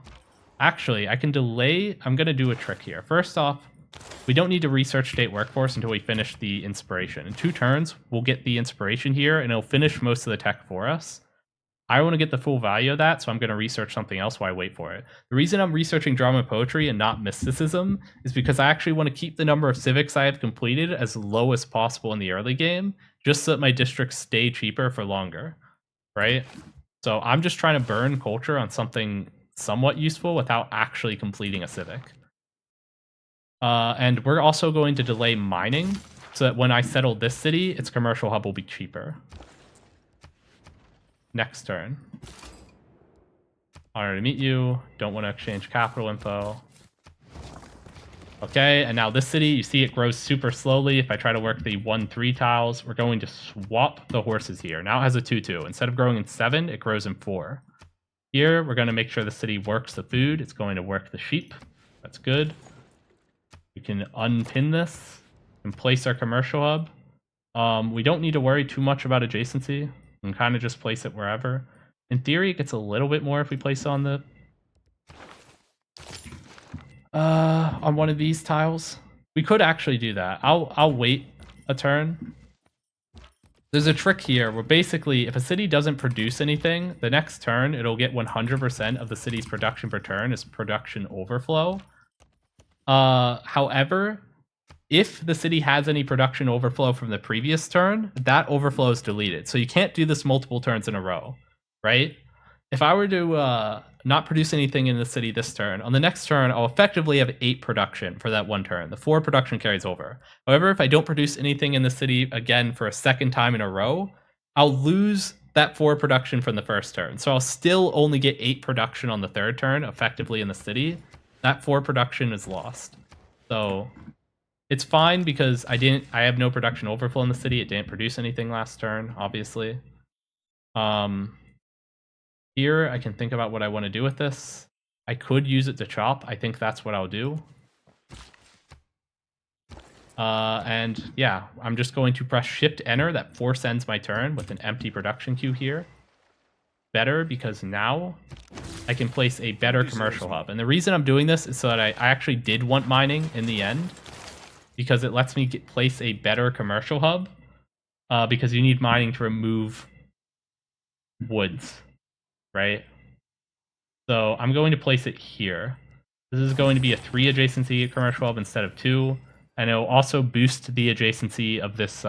Actually, I can delay. I'm going to do a trick here. First off, we don't need to research state workforce until we finish the inspiration. In 2 turns, we'll get the inspiration here, and it'll finish most of the tech for us. I want to get the full value of that, so I'm going to research something else while I wait for it. The reason I'm researching drama and poetry and not mysticism is because I actually want to keep the number of civics I have completed as low as possible in the early game, just so that my districts stay cheaper for longer, right? So I'm just trying to burn culture on something somewhat useful without actually completing a civic. And we're also going to delay mining so that when I settle this city, its commercial hub will be cheaper. Next turn. Honor to meet you. Don't want to exchange capital info. Okay, and now this city, you see it grows super slowly. If I try to work the 1-3 tiles, we're going to swap the horses here. Now it has a 2-2. Instead of growing in 7, it grows in 4. Here, we're going to make sure the city works the food. It's going to work the sheep. That's good. We can unpin this and place our commercial hub. We don't need to worry too much about adjacency. We can kind of just place it wherever. In theory, it gets a little bit more if we place it on the on one of these tiles. We could actually do that. I'll wait a turn. There's a trick here where basically if a city doesn't produce anything, the next turn it'll get 100% of the city's production per turn as production overflow. However, if the city has any production overflow from the previous turn, that overflow is deleted. So you can't do this multiple turns in a row, right? If I were to not produce anything in the city this turn, on the next turn, I'll effectively have 8 production for that one turn. The 4 production carries over. However, if I don't produce anything in the city again for a second time in a row, I'll lose that 4 production from the first turn. So I'll still only get 8 production on the third turn, effectively in the city. That 4 production is lost. So it's fine because I have no production overflow in the city. It didn't produce anything last turn, obviously. Here, I can think about what I want to do with this. I could use it to chop. I think that's what I'll do. And yeah, I'm just going to press Shift Enter. That force ends my turn with an empty production queue here. Better because now I can place a better commercial hub. And the reason I'm doing this is so that I actually did want mining in the end, because it lets me place a better commercial hub, because you need mining to remove woods, right? So I'm going to place it here. This is going to be a 3 adjacency commercial hub instead of 2, and it will also boost the adjacency of this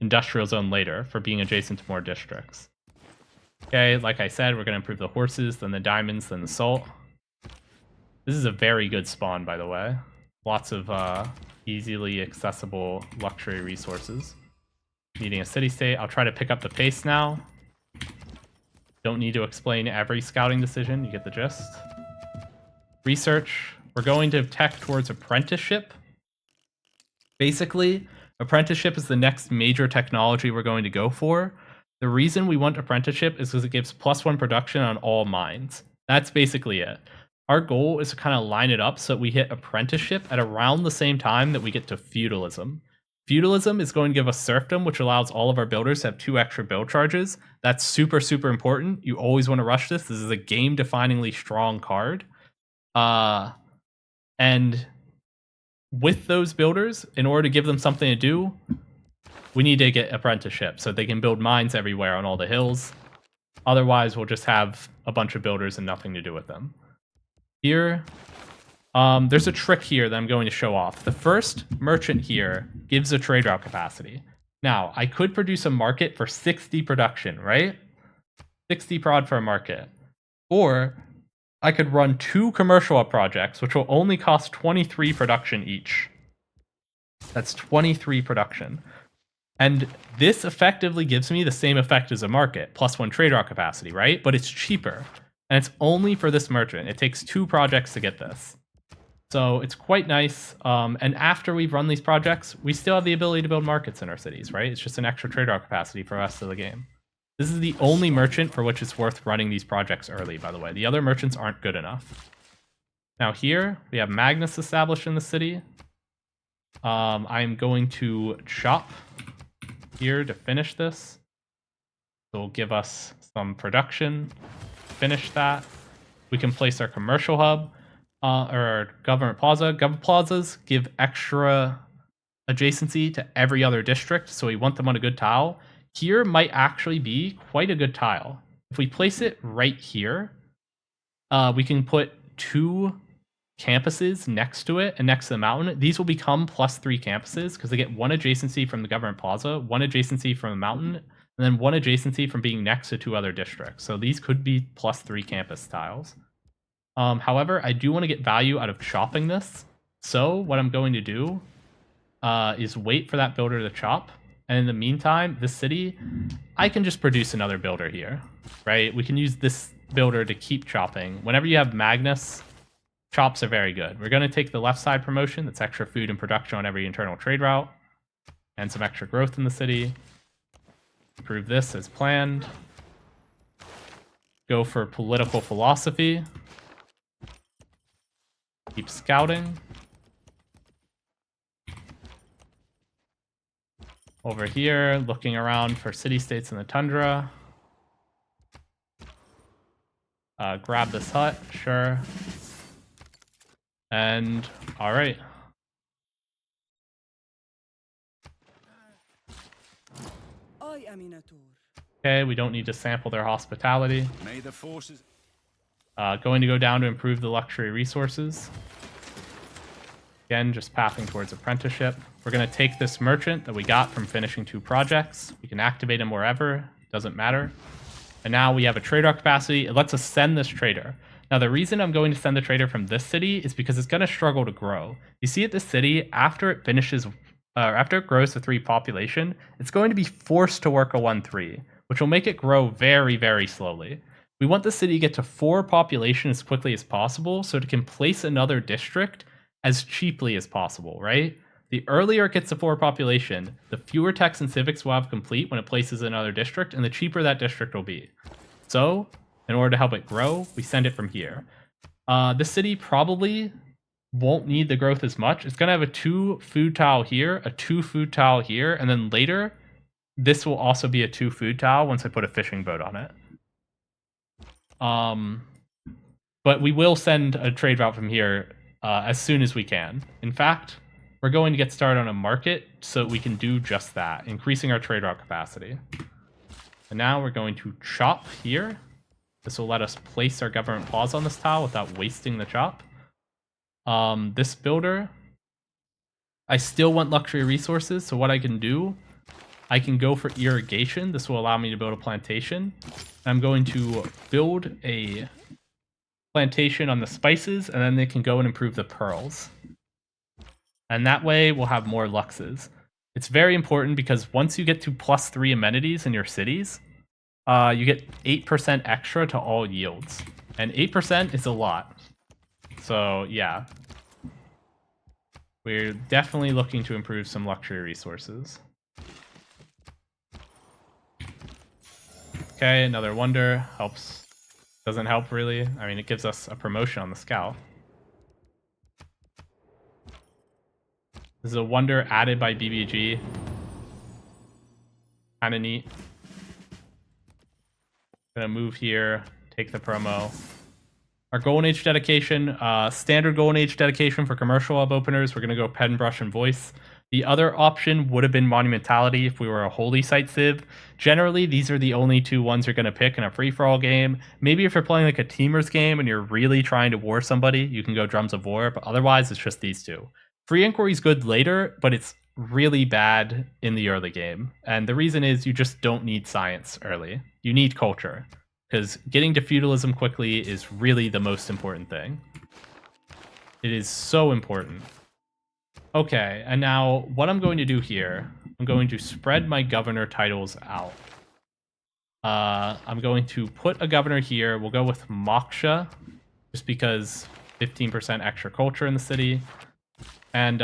industrial zone later for being adjacent to more districts. Okay, like I said, we're going to improve the horses, then the diamonds, then the salt. This is a very good spawn, by the way. Lots of easily accessible luxury resources. Needing a city-state. I'll try to pick up the pace now. Don't need to explain every scouting decision. You get the gist. Research. We're going to tech towards apprenticeship. Basically, apprenticeship is the next major technology we're going to go for. The reason we want apprenticeship is because it gives +1 production on all mines. That's basically it. Our goal is to kind of line it up so that we hit apprenticeship at around the same time that we get to feudalism. Feudalism is going to give us serfdom, which allows all of our builders to have 2 extra build charges. That's super, super important. You always want to rush this. This is a game-definingly strong card. And with those builders, in order to give them something to do, we need to get apprenticeship so they can build mines everywhere on all the hills. Otherwise, we'll just have a bunch of builders and nothing to do with them. Here, there's a trick here that I'm going to show off. The first merchant here gives a trade route capacity. Now, I could produce a market for 60 production, right? 60 prod for a market. Or I could run 2 commercial projects, which will only cost 23 production each. That's 23 production. And this effectively gives me the same effect as a market, +1 trade route capacity, right? But it's cheaper. And it's only for this merchant. It takes 2 projects to get this. So it's quite nice. And after we've run these projects, we still have the ability to build markets in our cities, right? It's just an extra trade route capacity for the rest of the game. This is the only merchant for which it's worth running these projects early, by the way. The other merchants aren't good enough. Now here, we have Magnus established in the city. I'm going to chop here to finish this. It'll give us some production. Finish that. We can place our commercial hub, or government plaza. Gov plazas give extra adjacency to every other district, so we want them on a good tile. Here might actually be quite a good tile. If we place it right here, we can put 2 campuses next to it and next to the mountain. These will become +3 campuses because they get 1 adjacency from the government plaza, 1 adjacency from the mountain, and then 1 adjacency from being next to 2 other districts. So these could be +3 campus tiles. However, I do want to get value out of chopping this. So what I'm going to do is wait for that builder to chop. And in the meantime, this city, I can just produce another builder here, right? We can use this builder to keep chopping. Whenever you have Magnus, chops are very good. We're going to take the left side promotion. That's extra food and production on every internal trade route. And some extra growth in the city. Improve this as planned. Go for political philosophy. Keep scouting. Over here, looking around for city-states in the tundra. Grab this hut, sure. And, alright. Okay, we don't need to sample their hospitality. May the forces... Going to go down to improve the luxury resources. Again, just pathing towards apprenticeship. We're going to take this merchant that we got from finishing 2 projects. We can activate him wherever. Doesn't matter. And now we have a trader capacity. It lets us send this trader. Now, the reason I'm going to send the trader from this city is because it's going to struggle to grow. You see at this city, after it finishes, after it grows to 3 population, it's going to be forced to work a 1-3, which will make it grow very, very slowly. We want the city to get to 4 population as quickly as possible so it can place another district as cheaply as possible, right? The earlier it gets to 4 population, the fewer techs and civics will have complete when it places another district, and the cheaper that district will be. So, in order to help it grow, we send it from here. This city probably won't need the growth as much. It's going to have a 2 food tile here, a 2 food tile here, and then later, this will also be a 2 food tile once I put a fishing boat on it. But we will send a trade route from here as soon as we can. In fact, we're going to get started on a market so we can do just that, increasing our trade route capacity. And now we're going to chop here. This will let us place our government plaza on this tile without wasting the chop. This builder, I still want luxury resources, so what I can do, I can go for irrigation. This will allow me to build a plantation. I'm going to build a plantation on the spices, and then they can go and improve the pearls. And that way we'll have more luxes. It's very important because once you get to +3 amenities in your cities, you get 8% extra to all yields. And 8% is a lot. So yeah. We're definitely looking to improve some luxury resources. Okay, another wonder. Helps. Doesn't help really. I mean, it gives us a promotion on the scout. This is a wonder added by BBG. Kinda neat. Gonna move here, take the promo. Our Golden Age dedication, standard Golden Age dedication for commercial hub openers. We're gonna go Pen, Brush, and Voice. The other option would have been Monumentality if we were a Holy Site Civ. Generally, these are the only two ones you're gonna pick in a free-for-all game. Maybe if you're playing like a teamers game and you're really trying to war somebody, you can go Drums of War, but otherwise it's just these two. Free Inquiry is good later, but it's really bad in the early game. And the reason is you just don't need science early. You need culture. Because getting to feudalism quickly is really the most important thing. It is so important. Okay, and now what I'm going to do here, I'm going to spread my governor titles out. I'm going to put a governor here. We'll go with Moksha, just because 15% extra culture in the city. And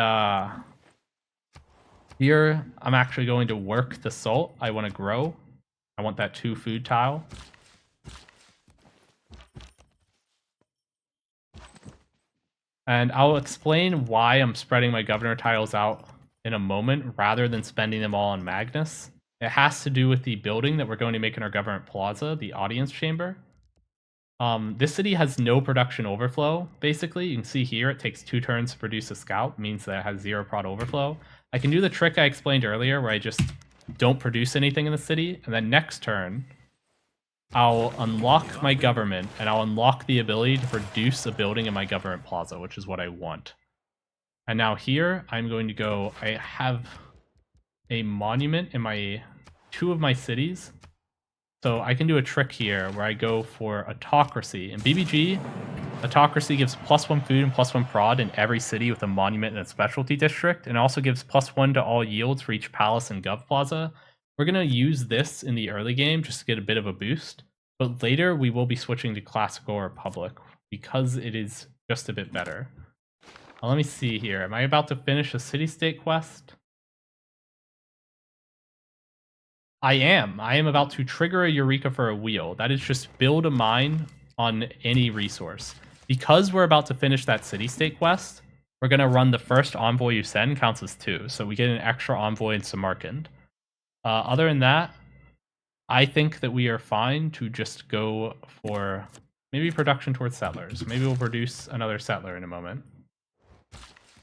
here, I'm actually going to work the salt I want to grow. I want that 2 food tile. And I'll explain why I'm spreading my governor tiles out in a moment rather than spending them all on Magnus. It has to do with the building that we're going to make in our government plaza, the audience chamber. This city has no production overflow, basically. You can see here it takes 2 turns to produce a scout, means that it has 0 prod overflow. I can do the trick I explained earlier where I just don't produce anything in the city, and then next turn, I'll unlock my government, and I'll unlock the ability to produce a building in my government plaza, which is what I want. And now here, I'm going to go, I have a monument in my 2 of my cities. So I can do a trick here where I go for autocracy. In BBG, autocracy gives +1 food and +1 prod in every city with a monument and a specialty district, and also gives +1 to all yields for each palace and Gov Plaza. We're going to use this in the early game just to get a bit of a boost, but later we will be switching to Classical or Republic because it is just a bit better. Now, let me see here. Am I about to finish a city-state quest? I am about to trigger a Eureka for a wheel. That is just build a mine on any resource. Because we're about to finish that city-state quest, we're going to run the first envoy you send counts as 2, so we get an extra envoy in Samarkand. Other than that, I think that we are fine to just go for maybe production towards settlers. Maybe we'll produce another settler in a moment.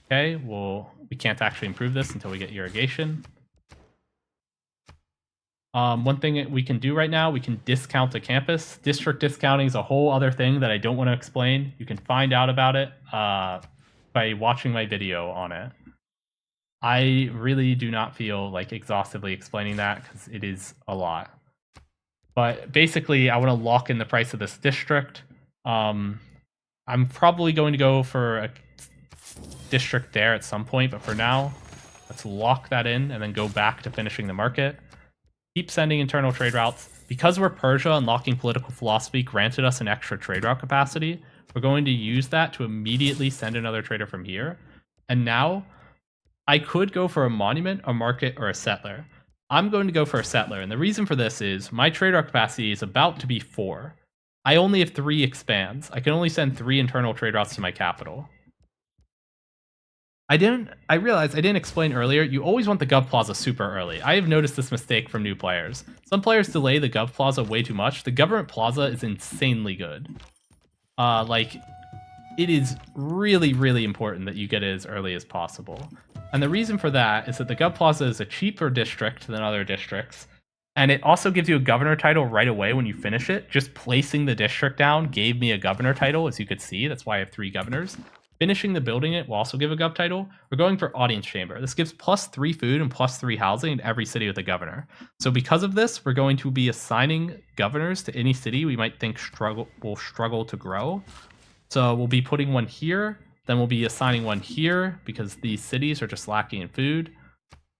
Okay, we can't actually improve this until we get irrigation. One thing that we can do right now, we can discount a campus. District discounting is a whole other thing that I don't want to explain. You can find out about it by watching my video on it. I really do not feel like exhaustively explaining that because it is a lot. But basically, I want to lock in the price of this district. I'm probably going to go for a district there at some point, but for now, let's lock that in and then go back to finishing the market. Keep sending internal trade routes. Because we're Persia, unlocking political philosophy granted us an extra trade route capacity. We're going to use that to immediately send another trader from here. And now, I could go for a monument, a market, or a settler. I'm going to go for a settler, and the reason for this is my trade route capacity is about to be 4. I only have 3 expands. I can only send 3 internal trade routes to my capital. I realized I didn't explain earlier, you always want the Gov Plaza super early. I have noticed this mistake from new players. Some players delay the Gov Plaza way too much. The Government Plaza is insanely good. Like, it is really, really important that you get it as early as possible. And the reason for that is that the Gov Plaza is a cheaper district than other districts. And it also gives you a governor title right away when you finish it. Just placing the district down gave me a governor title, as you could see. That's why I have 3 governors. Finishing the building it will also give a gov title. We're going for audience chamber. This gives +3 food and +3 housing in every city with a governor. So because of this, we're going to be assigning governors to any city we might think will struggle to grow. So we'll be putting one here, then we'll be assigning one here because these cities are just lacking in food.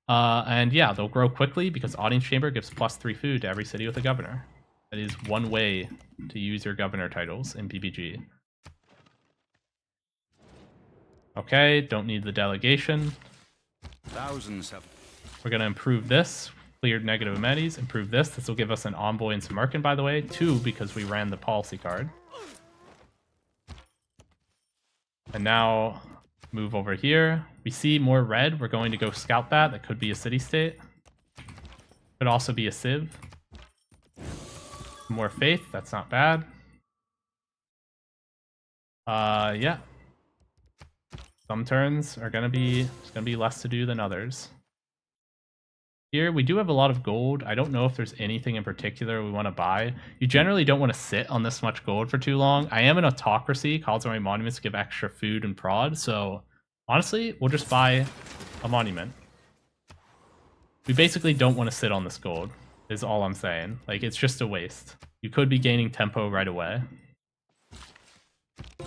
And yeah, they'll grow quickly because Audience Chamber gives +3 food to every city with a governor. That is one way to use your governor titles in PPG. Okay, don't need the delegation. Thousands have. We're going to improve this. Cleared negative amenities. Improve this. This will give us an envoy and some merkin, by the way. 2 because we ran the policy card. And now move over here. We see more red. We're going to go scout that. That could be a city-state. Could also be a civ. More faith. That's not bad. Yeah. Some turns are gonna be less to do than others. Here we do have a lot of gold. I don't know if there's anything in particular we want to buy. You generally don't want to sit on this much gold for too long. I am an autocracy. Cautionary monuments give extra food and prod. So honestly, we'll just buy a monument. We basically don't want to sit on this gold, is all I'm saying. Like, it's just a waste. You could be gaining tempo right away.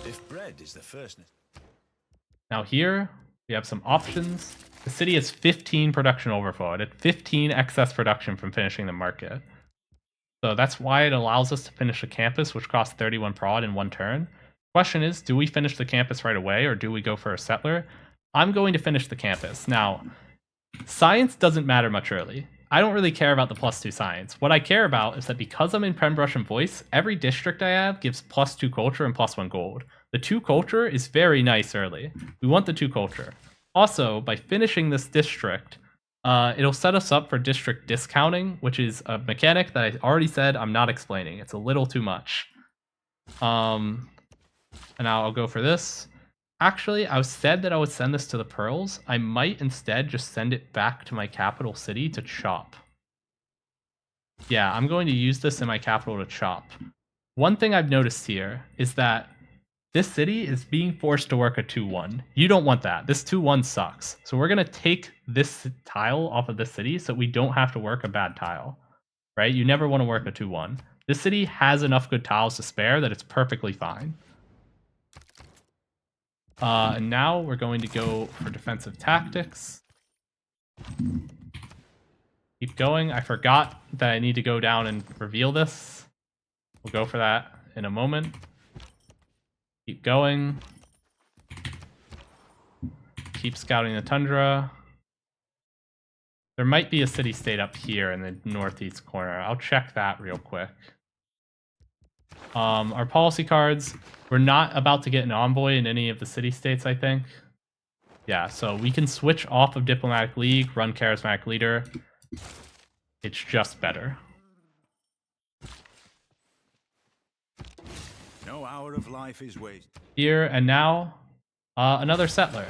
If bread is the first. Now here, we have some options. The city has 15 production overflow. It had 15 excess production from finishing the market. So that's why it allows us to finish a campus, which costs 31 prod in 1 turn. Question is, do we finish the campus right away, or do we go for a settler? I'm going to finish the campus. Now, science doesn't matter much early. I don't really care about the +2 science. What I care about is that because I'm in Pembrush and Voice, every district I have gives +2 culture and +1 gold. The 2 culture is very nice early. We want the 2 culture. Also, by finishing this district, it'll set us up for district discounting, which is a mechanic that I already said I'm not explaining. It's a little too much. And now I'll go for this. Actually, I said that I would send this to the Pearls. I might instead just send it back to my capital city to chop. Yeah, I'm going to use this in my capital to chop. One thing I've noticed here is that this city is being forced to work a 2-1. You don't want that. This 2-1 sucks. So we're going to take this tile off of this city so we don't have to work a bad tile. Right? You never want to work a 2-1. This city has enough good tiles to spare that it's perfectly fine. And now we're going to go for defensive tactics. Keep going. I forgot that I need to go down and reveal this. We'll go for that in a moment. Keep going. Keep scouting the tundra. There might be a city-state up here in the northeast corner. I'll check that real quick. Our policy cards, we're not about to get an envoy in any of the city-states, I think. Yeah, so we can switch off of Diplomatic League, run Charismatic Leader. It's just better. No hour of life is wasted. Here and now, another settler.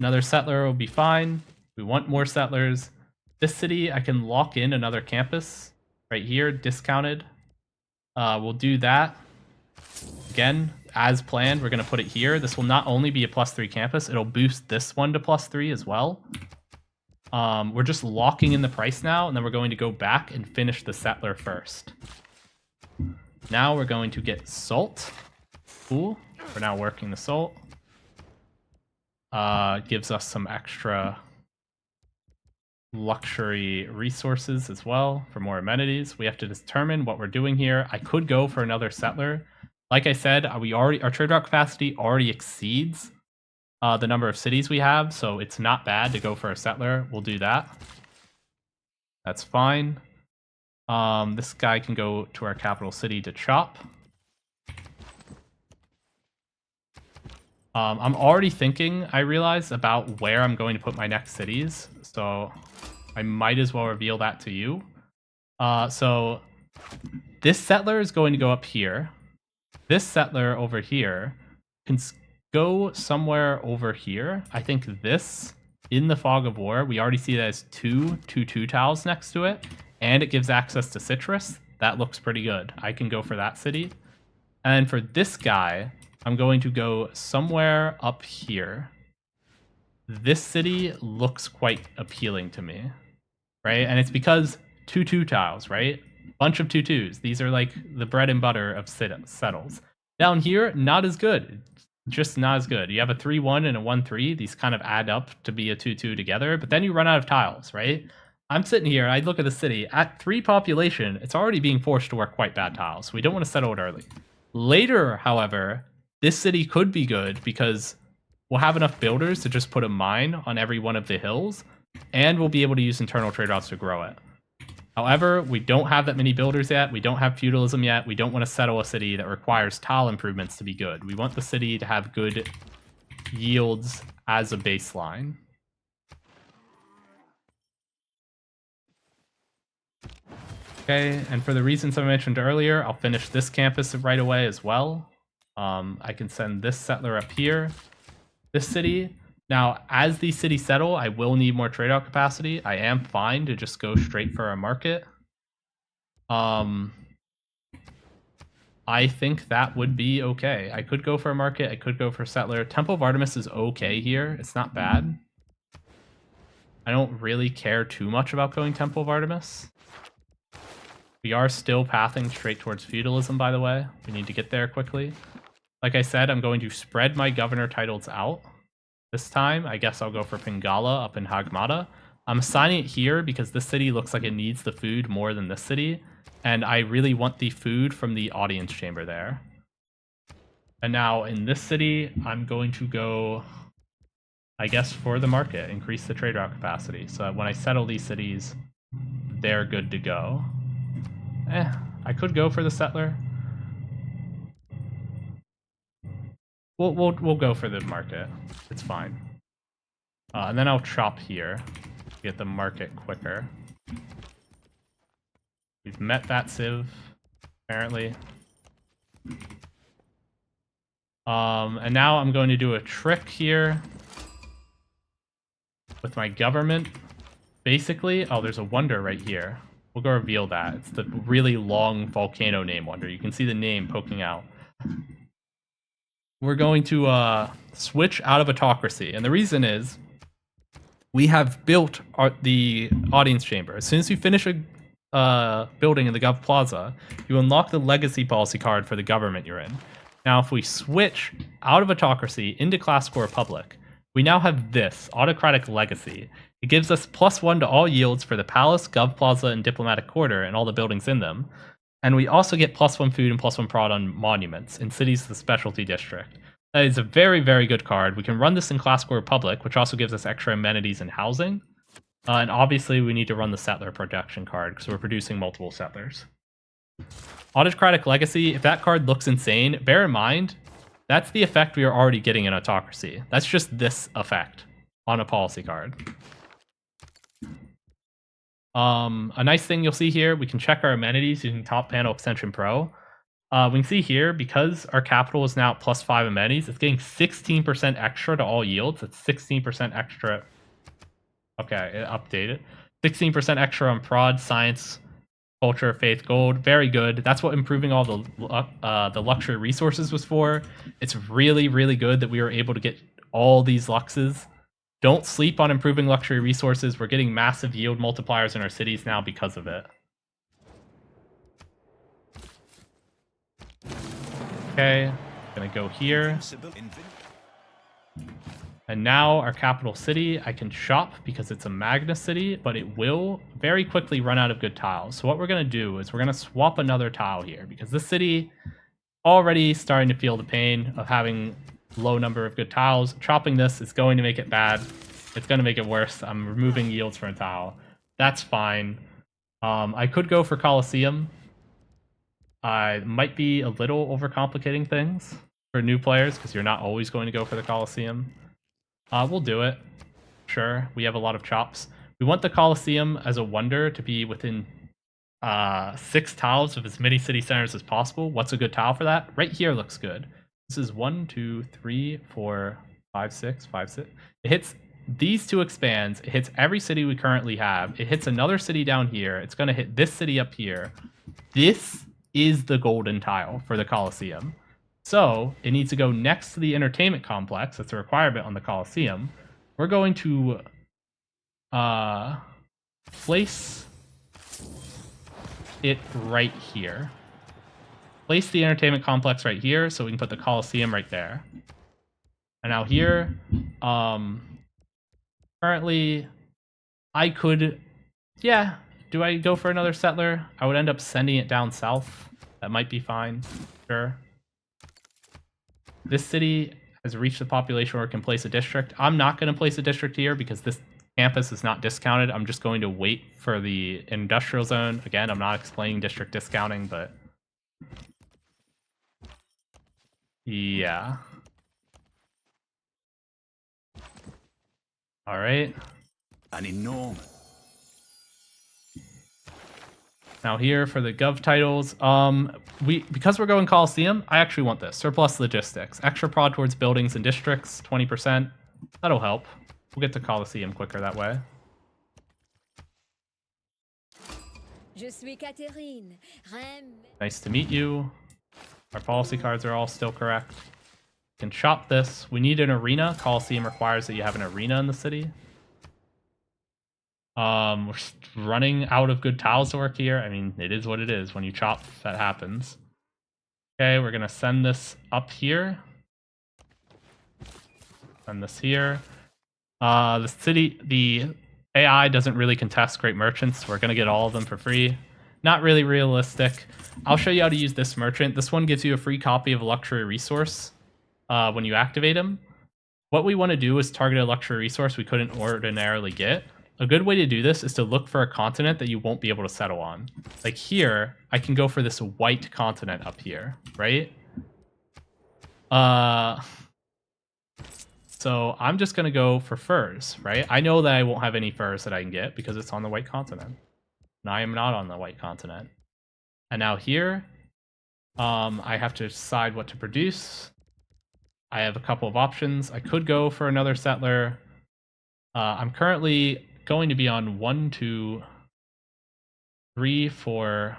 Another settler will be fine. We want more settlers. This city, I can lock in another campus right here, discounted. We'll do that. Again, as planned, we're going to put it here. This will not only be a +3 campus, it'll boost this one to +3 as well. We're just locking in the price now, and then we're going to go back and finish the settler first. Now we're going to get salt. Cool. We're now working the salt. Gives us some extra luxury resources as well for more amenities. We have to determine what we're doing here. I could go for another settler. Like I said, our trade route capacity already exceeds the number of cities we have, so it's not bad to go for a settler. We'll do that. That's fine. This guy can go to our capital city to chop. I'm already thinking, I realize, about where I'm going to put my next cities, so I might as well reveal that to you. So this settler is going to go up here. this settler over here can go somewhere over here. I think this, in the Fog of War, we already see that as two tiles next to it, and it gives access to citrus. That looks pretty good. I can go for that city. And for this guy, I'm going to go somewhere up here. This city looks quite appealing to me, right? And it's because 2/2 tiles, right? Bunch of 2/2s. These are like the bread and butter of settles. Down here, not as good. Just not as good. You have a 3/1 and a 1/3. These kind of add up to be a 2/2 together, but then you run out of tiles, right? I'm sitting here, I look at the city. At 3 population, it's already being forced to work quite bad tiles. We don't want to settle it early. Later, however, this city could be good because we'll have enough builders to just put a mine on every one of the hills, and we'll be able to use internal trade-offs to grow it. However, we don't have that many builders yet. We don't have feudalism yet. We don't want to settle a city that requires tile improvements to be good. We want the city to have good yields as a baseline. Okay, and for the reasons I mentioned earlier, I'll finish this campus right away as well. I can send this settler up here. This city. Now, as these cities settle, I will need more trade-off capacity. I am fine to just go straight for a market. I think that would be okay. I could go for a market. I could go for a settler. Temple of Artemis is okay here. It's not bad. I don't really care too much about going Temple of Artemis. We are still pathing straight towards feudalism, by the way. We need to get there quickly. Like I said, I'm going to spread my governor titles out. This time, I guess I'll go for Pingala up in Hagmata. I'm assigning it here because this city looks like it needs the food more than this city, and I really want the food from the audience chamber there. And now in this city, I'm going to go, I guess, for the market, increase the trade route capacity, so that when I settle these cities, they're good to go. I could go for the settler. We'll go for the market. It's fine. And then I'll chop here to get the market quicker. We've met that civ, apparently. And now I'm going to do a trick here with my government. Basically, oh, there's a wonder right here. We'll go reveal that. It's the really long volcano name wonder. You can see the name poking out. We're going to switch out of autocracy. And the reason is we have built the audience chamber. As soon as you finish a building in the Gov Plaza, you unlock the legacy policy card for the government you're in. Now, if we switch out of autocracy into classical republic, we now have this autocratic legacy. It gives us +1 to all yields for the palace, Gov Plaza, and diplomatic quarter, and all the buildings in them. And we also get +1 food and +1 prod on monuments in cities of the specialty district. That is a very, very good card. We can run this in Classical Republic, which also gives us extra amenities and housing. And obviously, we need to run the settler production card because we're producing multiple settlers. Autocratic Legacy, if that card looks insane, bear in mind, that's the effect we are already getting in Autocracy. That's just this effect on a policy card. A nice thing you'll see here, we can check our amenities using Top Panel Extension Pro. We can see here, because our capital is now at +5 amenities, it's getting 16% extra to all yields. It's 16% extra. Okay, it updated. 16% extra on prod, science, culture, faith, gold. Very good. That's what improving all the luxury resources was for. It's really, really good that we were able to get all these luxes. Don't sleep on improving luxury resources. We're getting massive yield multipliers in our cities now because of it. Okay, gonna go here. And now our capital city, I can shop because it's a Magnus city, but it will very quickly run out of good tiles. So what we're gonna do is we're gonna swap another tile here because this city already starting to feel the pain of having low number of good tiles. Chopping this is going to make it bad. It's going to make it worse. I'm removing yields from a tile. That's fine. I could go for Colosseum. I might be a little overcomplicating things for new players because you're not always going to go for the Colosseum. We'll do it. Sure, we have a lot of chops. We want the Colosseum as a wonder to be within 6 tiles with as many city centers as possible. What's a good tile for that? Right here looks good. This is 1, 2, 3, 4, 5, 6, 5, 6. It hits these 2 expands. It hits every city we currently have. It hits another city down here. It's going to hit this city up here. This is the golden tile for the Colosseum. So it needs to go next to the entertainment complex. That's a requirement on the Colosseum. We're going to place it right here. Place the entertainment complex right here so we can put the Colosseum right there. And now here, currently, I could, yeah, do I go for another settler? I would end up sending it down south. That might be fine, sure. This city has reached the population where it can place a district. I'm not going to place a district here because this campus is not discounted. I'm just going to wait for the industrial zone. Again, I'm not explaining district discounting, but yeah. All right. An enormous. Now here for the Gov titles, because we're going Colosseum, I actually want this. Surplus logistics. Extra prod towards buildings and districts, 20%. That'll help. We'll get to Colosseum quicker that way. Nice to meet you. Our policy cards are all still correct. We can shop this. We need an arena. Colosseum requires that you have an arena in the city. We're running out of good tiles to work here. I mean, it is what it is. When you chop, that happens. Okay, we're gonna send this up here. Send this here. The AI doesn't really contest great merchants. We're gonna get all of them for free. Not really realistic. I'll show you how to use this merchant. This one gives you a free copy of a luxury resource when you activate him. What we want to do is target a luxury resource we couldn't ordinarily get. A good way to do this is to look for a continent that you won't be able to settle on. Like here, I can go for this white continent up here, right? So I'm just going to go for furs, right? I know that I won't have any furs that I can get because it's on the white continent. And I am not on the white continent. And now here, I have to decide what to produce. I have a couple of options. I could go for another settler. I'm currently going to be on 1, 2, 3, 4,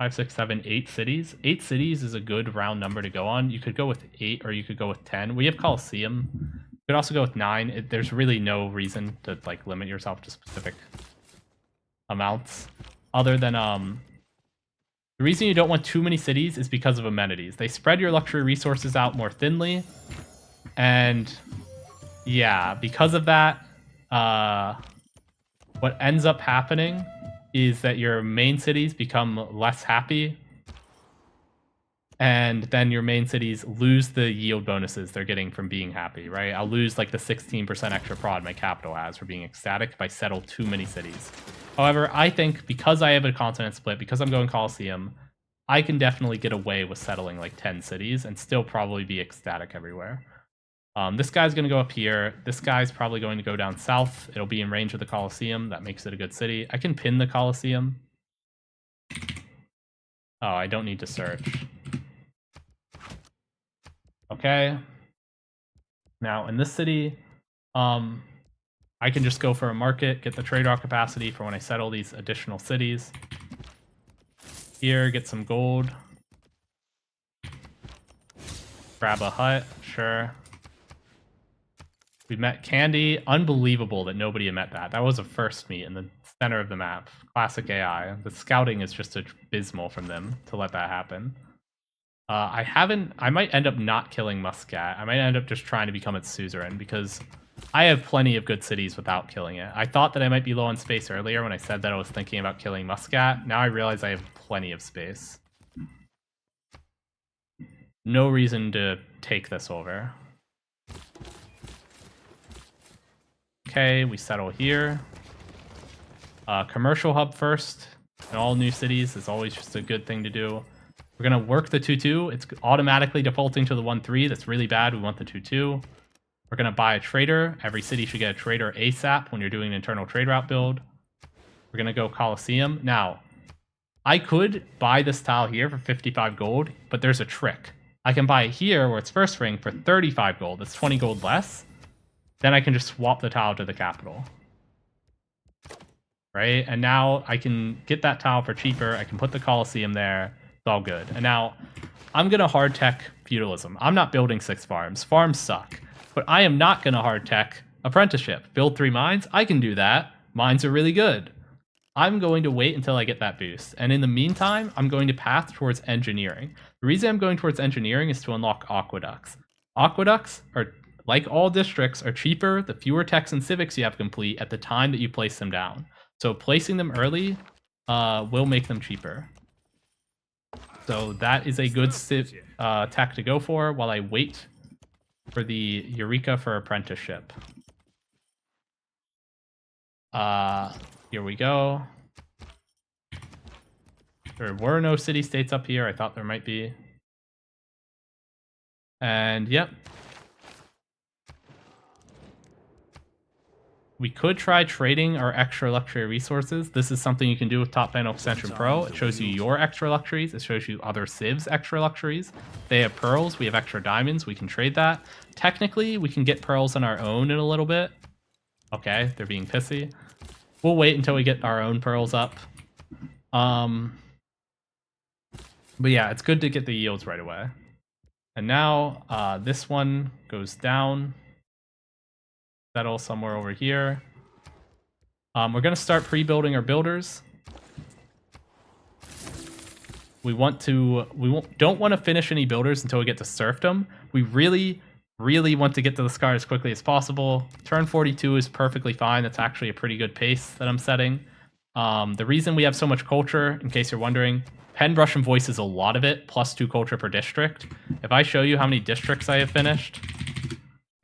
5, 6, 7, 8 cities. 8 cities is a good round number to go on. You could go with 8 or you could go with 10. We have Colosseum. You could also go with 9. There's really no reason to like limit yourself to specific amounts other than the reason you don't want too many cities is because of amenities. They spread your luxury resources out more thinly, and yeah, because of that, what ends up happening is that your main cities become less happy, and then your main cities lose the yield bonuses they're getting from being happy, right? I'll lose like the 16% extra prod my capital has for being ecstatic if I settle too many cities. However, I think because I have a continent split, because I'm going Colosseum, I can definitely get away with settling like 10 cities and still probably be ecstatic everywhere. This guy's going to go up here. This guy's probably going to go down south. It'll be in range of the Colosseum. That makes it a good city. I can pin the Colosseum. Oh, I don't need to search. Okay. Now, in this city, I can just go for a market, get the trade route capacity for when I settle these additional cities. Here, get some gold. Grab a hut, sure. We met Candy. Unbelievable that nobody had met that. That was a first meet in the center of the map. Classic AI. The scouting is just abysmal from them to let that happen. I might end up not killing Muscat. I might end up just trying to become its suzerain because I have plenty of good cities without killing it. I thought that I might be low on space earlier when I said that I was thinking about killing Muscat. Now I realize I have plenty of space. No reason to take this over. Okay, we settle here. Commercial hub first in all new cities is always just a good thing to do. We're going to work the 2-2. It's automatically defaulting to the 1-3. That's really bad. We want the 2-2. We're going to buy a trader. Every city should get a trader ASAP when you're doing an internal trade route build. We're going to go Colosseum. Now, I could buy this tile here for 55 gold, but there's a trick. I can buy it here where it's first ring for 35 gold. That's 20 gold less. Then I can just swap the tile to the capital. Right? And now I can get that tile for cheaper. I can put the Colosseum there. It's all good. And now I'm going to hard tech Feudalism. I'm not building 6 farms. Farms suck. But I am not going to hard tech Apprenticeship. Build 3 mines? I can do that. Mines are really good. I'm going to wait until I get that boost. And in the meantime, I'm going to path towards engineering. The reason I'm going towards engineering is to unlock aqueducts. Aqueducts are, like all districts, are cheaper the fewer techs and civics you have complete at the time that you place them down. So placing them early will make them cheaper. So that is a good tech to go for while I wait for the Eureka for apprenticeship. Here we go. There were no city-states up here. I thought there might be. And yep. We could try trading our extra luxury resources. This is something you can do with Top Panel Extension Pro. It shows you your extra luxuries. It shows you other civs' extra luxuries. They have pearls. We have extra diamonds. We can trade that. Technically, we can get pearls on our own in a little bit. Okay, they're being pissy. We'll wait until we get our own pearls up. But yeah, it's good to get the yields right away. And now this one goes down. Settle somewhere over here. We're going to start pre-building our builders. Don't want to finish any builders until we get to serfdom. We really want to get to the scar as quickly as possible. Turn 42 is perfectly fine. That's actually a pretty good pace that I'm setting. The reason we have so much culture, in case you're wondering, Pen, Brush, and Voice is a lot of it, plus 2 culture per district. If I show you how many districts I have finished,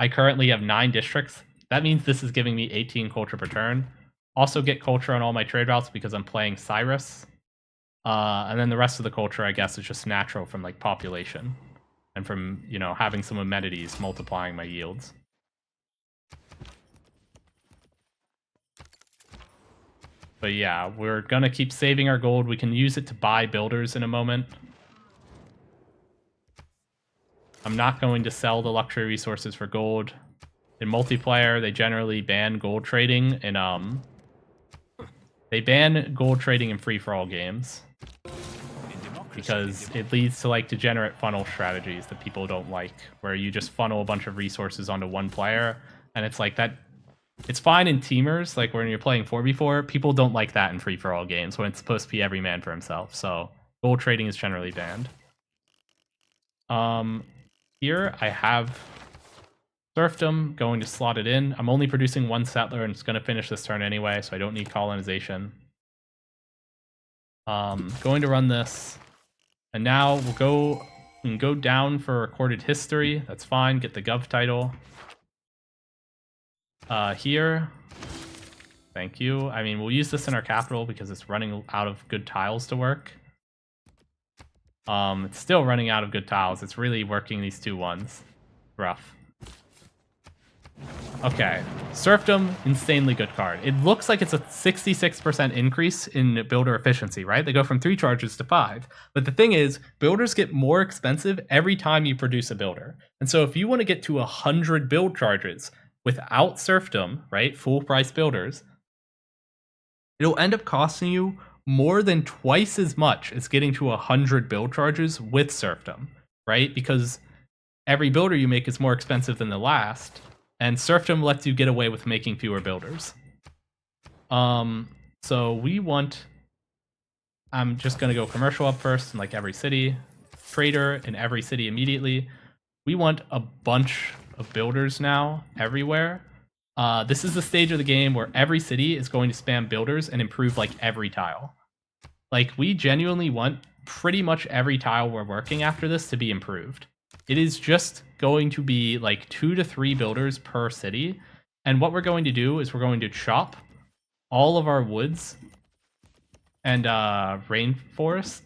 I currently have 9 districts. That means this is giving me 18 culture per turn. Also get culture on all my trade routes because I'm playing Cyrus. And then the rest of the culture, I guess, is just natural from like population. And from, you know, having some amenities multiplying my yields. But yeah, we're going to keep saving our gold. We can use it to buy builders in a moment. I'm not going to sell the luxury resources for gold. In multiplayer, they generally ban gold trading in they ban gold trading in free-for-all games because it leads to like degenerate funnel strategies that people don't like, where you just funnel a bunch of resources onto one player, and it's like that. It's fine in teamers, like when you're playing 4v4. People don't like that in free-for-all games when it's supposed to be every man for himself. So gold trading is generally banned. Here I have serfdom, going to slot it in. I'm only producing 1 settler and it's going to finish this turn anyway, so I don't need colonization. Going to run this. And now we can go down for recorded history. That's fine. Get the Gov title. Here. Thank you. I mean, we'll use this in our capital because it's running out of good tiles to work. It's still running out of good tiles. It's really working these 2 ones. Rough. Okay, serfdom, insanely good card. It looks like it's a 66% increase in builder efficiency, right? They go from 3 charges to 5. But the thing is, builders get more expensive every time you produce a builder. And so if you want to get to 100 build charges without serfdom, right, full price builders, it'll end up costing you more than twice as much as getting to 100 build charges with serfdom, right? Because every builder you make is more expensive than the last. And serfdom lets you get away with making fewer builders. So we want... I'm just going to go commercial up first in like every city. Trader in every city immediately. We want a bunch of builders now everywhere. This is the stage of the game where every city is going to spam builders and improve like every tile. Like we genuinely want pretty much every tile we're working after this to be improved. It is just going to be like 2 to 3 builders per city. And what we're going to do is we're going to chop all of our woods and rainforest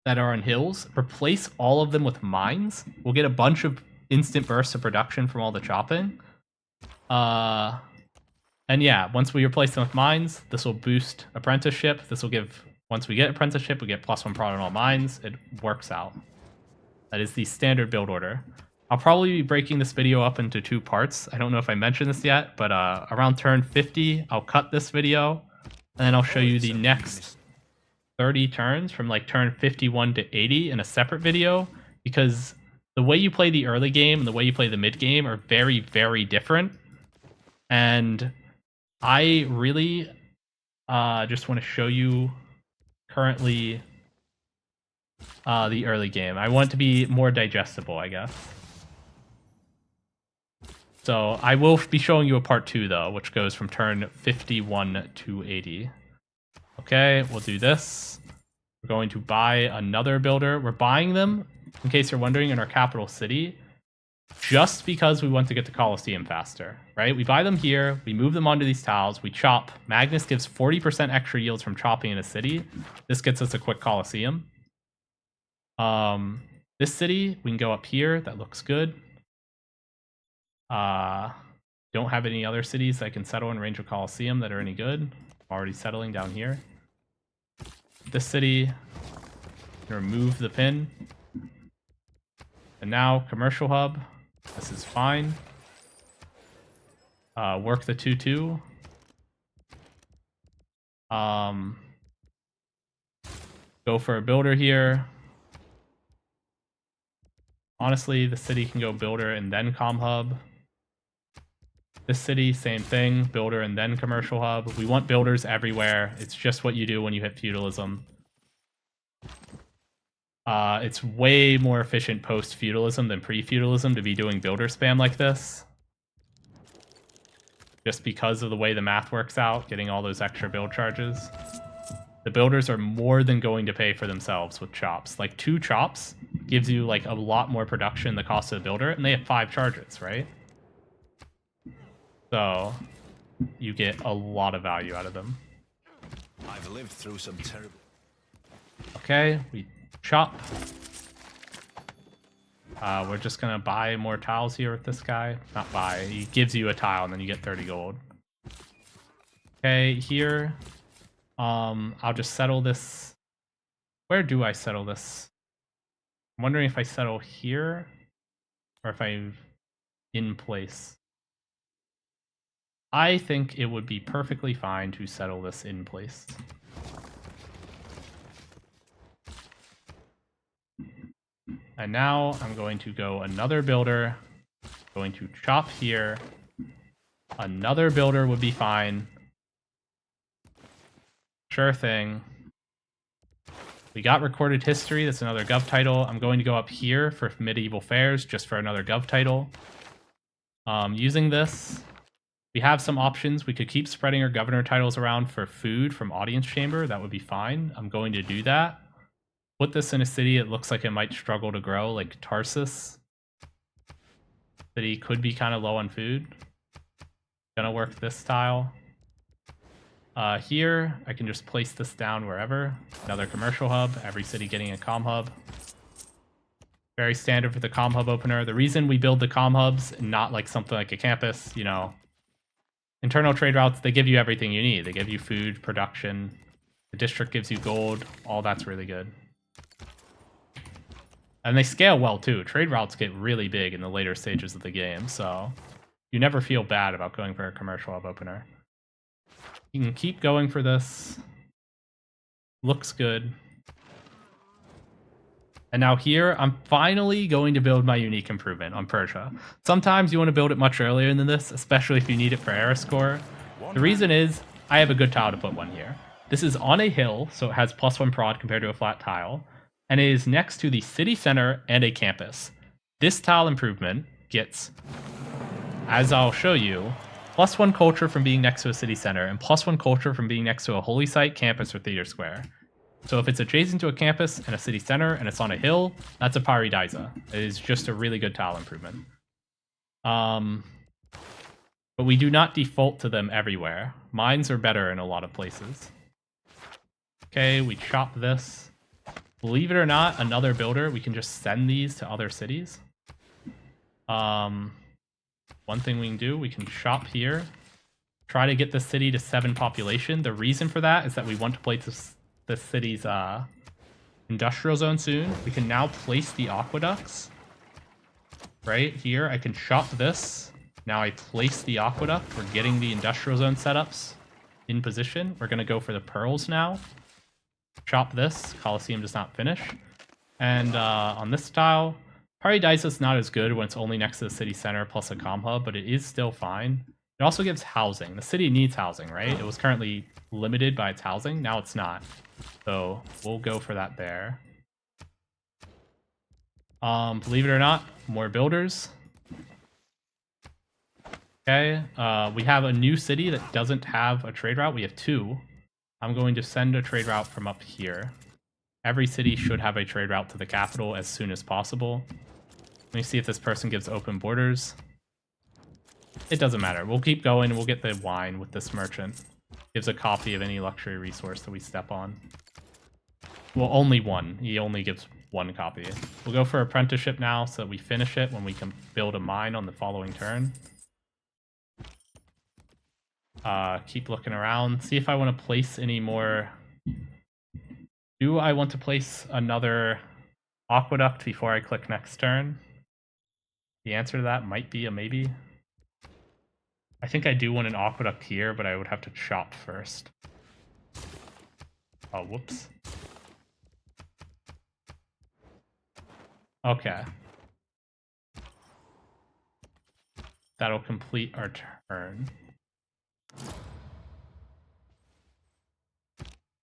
that are on hills, replace all of them with mines. We'll get a bunch of instant bursts of production from all the chopping. And yeah, once we replace them with mines, this will boost apprenticeship. This will give Once we get apprenticeship, we get +1 prod on all mines. It works out. That is the standard build order. I'll probably be breaking this video up into 2 parts. I don't know if I mentioned this yet, but around turn 50, I'll cut this video, and then I'll show you the next 30 turns from like turn 51 to 80 in a separate video, because the way you play the early game and the way you play the mid game are very, very different. And I really just want to show you currently the early game. I want it to be more digestible, I guess. So I will be showing you a part 2 though, which goes from turn 51 to 80. Okay, we'll do this. We're going to buy another builder. We're buying them, in case you're wondering, in our capital city, just because we want to get to Colosseum faster, right? We buy them here, we move them onto these tiles, we chop. Magnus gives 40% extra yields from chopping in a city. This gets us a quick Colosseum. This city, we can go up here. That looks good. Don't have any other cities that I can settle in range of Colosseum that are any good. I'm already settling down here. This city, remove the pin. And now, commercial hub. This is fine. Work the 2-2. Go for a builder here. Honestly, the city can go builder and then comm hub. This city, same thing, builder and then commercial hub. We want builders everywhere. It's just what you do when you hit feudalism. It's way more efficient post-feudalism than pre-feudalism to be doing builder spam like this. Just because of the way the math works out, getting all those extra build charges. The builders are more than going to pay for themselves with chops. Like 2 chops gives you like a lot more production than the cost of the builder, and they have 5 charges, right? So you get a lot of value out of them. I've lived through some terrible. Okay, we chop. We're just gonna buy more tiles here with this guy. Not buy, he gives you a tile and then you get 30 gold. Okay, here. I'll just settle this. Where do I settle this? I'm wondering if I settle here or if I'm in place. I think it would be perfectly fine to settle this in place. And now I'm going to go another builder. Going to chop here. Another builder would be fine. Sure thing. We got recorded history. That's another Gov title. I'm going to go up here for medieval fairs just for another Gov title. Using this, we have some options. We could keep spreading our governor titles around for food from audience chamber. That would be fine. I'm going to do that. Put this in a city it looks like it might struggle to grow, like Tarsus. City could be kind of low on food. Gonna work this tile. Here, I can just place this down wherever. Another commercial hub, every city getting a comm hub. Very standard for the comm hub opener. The reason we build the comm hubs and not like something like a campus, you know, internal trade routes, they give you everything you need. They give you food, production. The district gives you gold. All that's really good. And they scale well too. Trade routes get really big in the later stages of the game, so you never feel bad about going for a commercial hub opener. You can keep going for this. Looks good. And now here, I'm finally going to build my unique improvement on Persia. Sometimes you want to build it much earlier than this, especially if you need it for era score. The reason is, I have a good tile to put one here. This is on a hill, so it has +1 prod compared to a flat tile. And it is next to the city center and a campus. This tile improvement gets, as I'll show you, +1 culture from being next to a city center and +1 culture from being next to a holy site, campus, or theater square. So if it's adjacent to a campus and a city center and it's on a hill, that's a Paradisa. It is just a really good tile improvement. But we do not default to them everywhere. Mines are better in a lot of places. Okay, we chop this. Believe it or not, another builder, we can just send these to other cities. One thing we can do, we can chop here. Try to get the city to 7 population. The reason for that is that we want to place the city's industrial zone soon. We can now place the aqueducts. Right here, I can shop this. Now I place the aqueduct. We're getting the industrial zone setups in position. We're going to go for the pearls now. Shop this. Colosseum does not finish. And on this tile, Paradise is not as good when it's only next to the city center plus a comm hub, but it is still fine. It also gives housing. The city needs housing, right? It was currently limited by its housing. Now it's not. So we'll go for that there. Believe it or not, more builders. Okay, we have a new city that doesn't have a trade route. We have 2. I'm going to send a trade route from up here. Every city should have a trade route to the capital as soon as possible. Let me see if this person gives open borders. It doesn't matter. We'll keep going. We'll get the wine with this merchant. Gives a copy of any luxury resource that we step on. Well, only one. He only gives 1 copy. We'll go for apprenticeship now so that we finish it when we can build a mine on the following turn. Keep looking around. See if I want to place any more. Do I want to place another aqueduct before I click next turn? The answer to that might be a maybe. I think I do want an aqueduct here, but I would have to chop first. Oh, whoops. Okay. That'll complete our turn.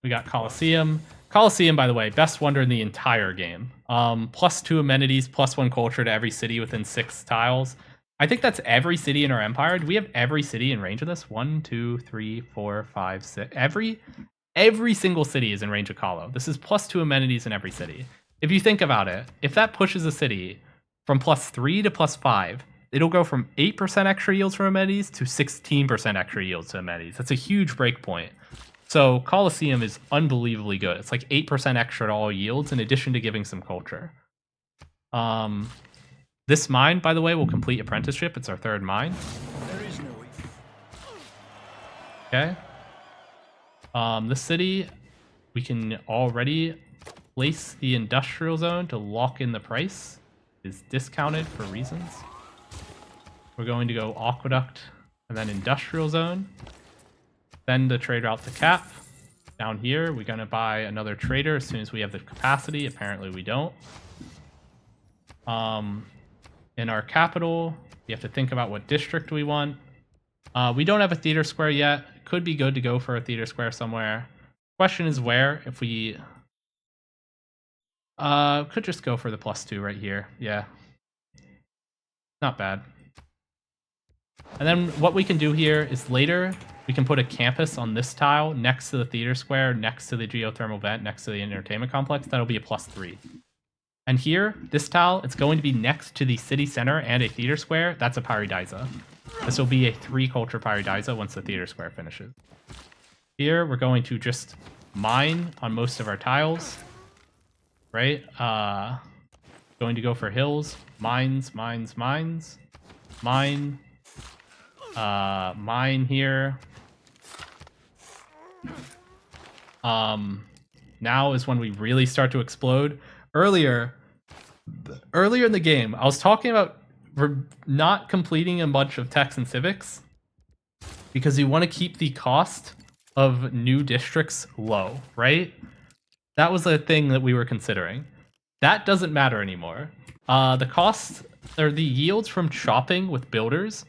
We got Colosseum. Colosseum, by the way, best wonder in the entire game. +2 amenities, +1 culture to every city within 6 tiles. I think that's every city in our empire. Do we have every city in range of this? 1, 2, 3, 4, 5, 6. Every single city is in range of Colo. This is +2 amenities in every city. If you think about it, if that pushes a city from +3 to +5, it'll go from 8% extra yields from amenities to 16% extra yields to amenities. That's a huge break point. So Colosseum is unbelievably good. It's like 8% extra to all yields in addition to giving some culture. This mine, by the way, will complete apprenticeship. It's our 3rd mine. There is no Okay. This city, we can already place the industrial zone to lock in the price. It is discounted for reasons. We're going to go aqueduct and then industrial zone. Send the trade route to cap. Down here, we're going to buy another trader as soon as we have the capacity. Apparently we don't. In our capital, we have to think about what district we want. We don't have a theater square yet. It could be good to go for a theater square somewhere. Question is where. If we could just go for the +2 right here. Yeah. Not bad. And then what we can do here is later we can put a campus on this tile next to the theater square, next to the geothermal vent, next to the entertainment complex. That'll be a +3. And here, this tile, it's going to be next to the city center and a theater square. That's a Paradisa. This will be a 3 culture Paradisa once the theater square finishes. Here, we're going to just mine on most of our tiles. Right? Going to go for hills. Mines, mines, mines. Mine. Mine here. Now is when we really start to explode. Earlier in the game, I was talking about not completing a bunch of techs and civics because you want to keep the cost of new districts low, right? That was a thing that we were considering. That doesn't matter anymore. The cost or the yields from shopping with builders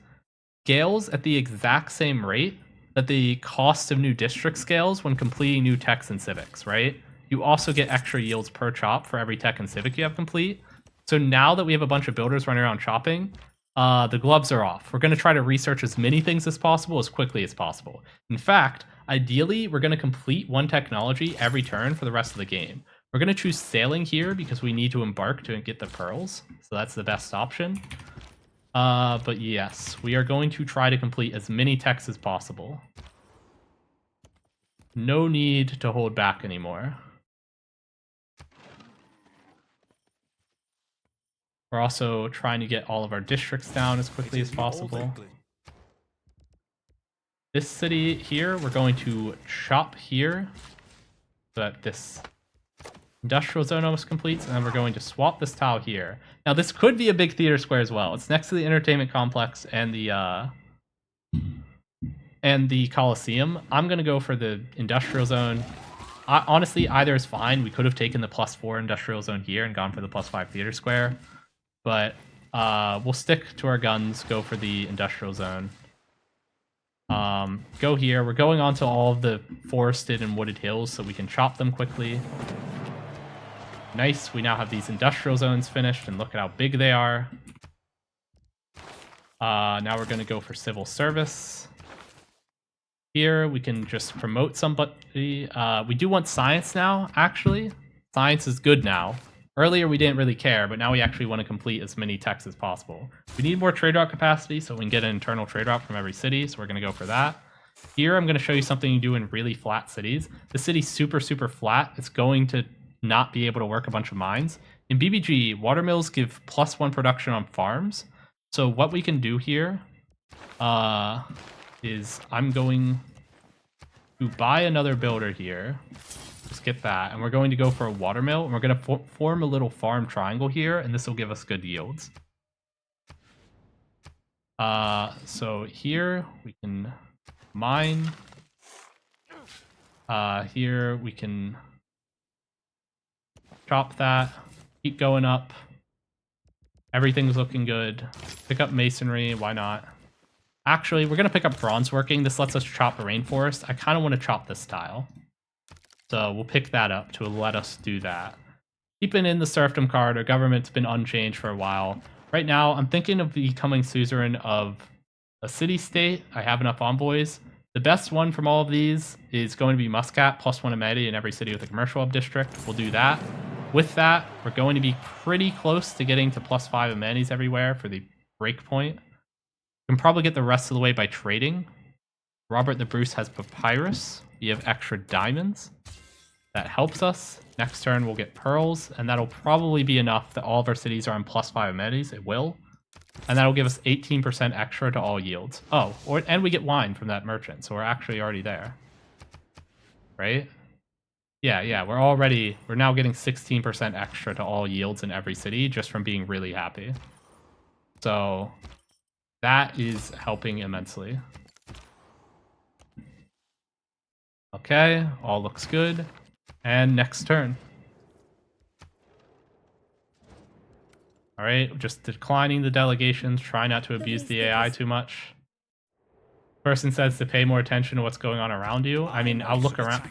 scales at the exact same rate that the cost of new district scales when completing new techs and civics, right? You also get extra yields per chop for every tech and civic you have complete. So now that we have a bunch of builders running around shopping, the gloves are off. We're going to try to research as many things as possible as quickly as possible. In fact, ideally, we're going to complete 1 technology every turn for the rest of the game. We're going to choose sailing here because we need to embark to get the pearls. So that's the best option. But yes, we are going to try to complete as many techs as possible. No need to hold back anymore. We're also trying to get all of our districts down as quickly as possible. This city here, we're going to chop here. so that this industrial zone almost completes, and then we're going to swap this tile here. Now this could be a big theater square as well. It's next to the entertainment complex and the Colosseum. I'm gonna go for the industrial zone. Honestly, either is fine. We could have taken the +4 industrial zone here and gone for the +5 theater square, but we'll stick to our guns, go for the industrial zone. Go here. We're going onto all of the forested and wooded hills so we can chop them quickly. Nice. We now have these industrial zones finished, and look at how big they are. Now we're going to go for civil service. Here we can just promote somebody. We do want science now, actually. Science is good now. Earlier we didn't really care, but now we actually want to complete as many techs as possible. We need more trade route capacity so we can get an internal trade route from every city, so we're going to go for that. Here I'm going to show you something you do in really flat cities. The city's super, super flat. It's going to not be able to work a bunch of mines. In BBG, water mills give +1 production on farms. So what we can do here is I'm going to buy another builder here. Just get that, and we're going to go for a water mill, and we're going to form a little farm triangle here, and this will give us good yields. So here we can mine. Here we can chop that, keep going up. Everything's looking good. Pick up masonry, why not? Actually, we're going to pick up bronze working. This lets us chop a rainforest. I kind of want to chop this tile. So we'll pick that up to let us do that. Keeping in the serfdom card, our government's been unchanged for a while. Right now, I'm thinking of becoming suzerain of a city-state. I have enough envoys. The best one from all of these is going to be Muscat, +1 amenity in every city with a commercial hub district. We'll do that. With that, we're going to be pretty close to getting to +5 amenities everywhere for the breakpoint. We can probably get the rest of the way by trading. Robert the Bruce has papyrus. We have extra diamonds. That helps us. Next turn, we'll get pearls, and that'll probably be enough that all of our cities are on +5 amenities. It will. And that'll give us 18% extra to all yields. Oh, and we get wine from that merchant, so we're actually already there. Right? Yeah, we're now getting 16% extra to all yields in every city just from being really happy. So that is helping immensely. Okay, all looks good. And next turn. Alright, just declining the delegations, try not to abuse the AI too much. Person says to pay more attention to what's going on around you. I mean, I'll look around.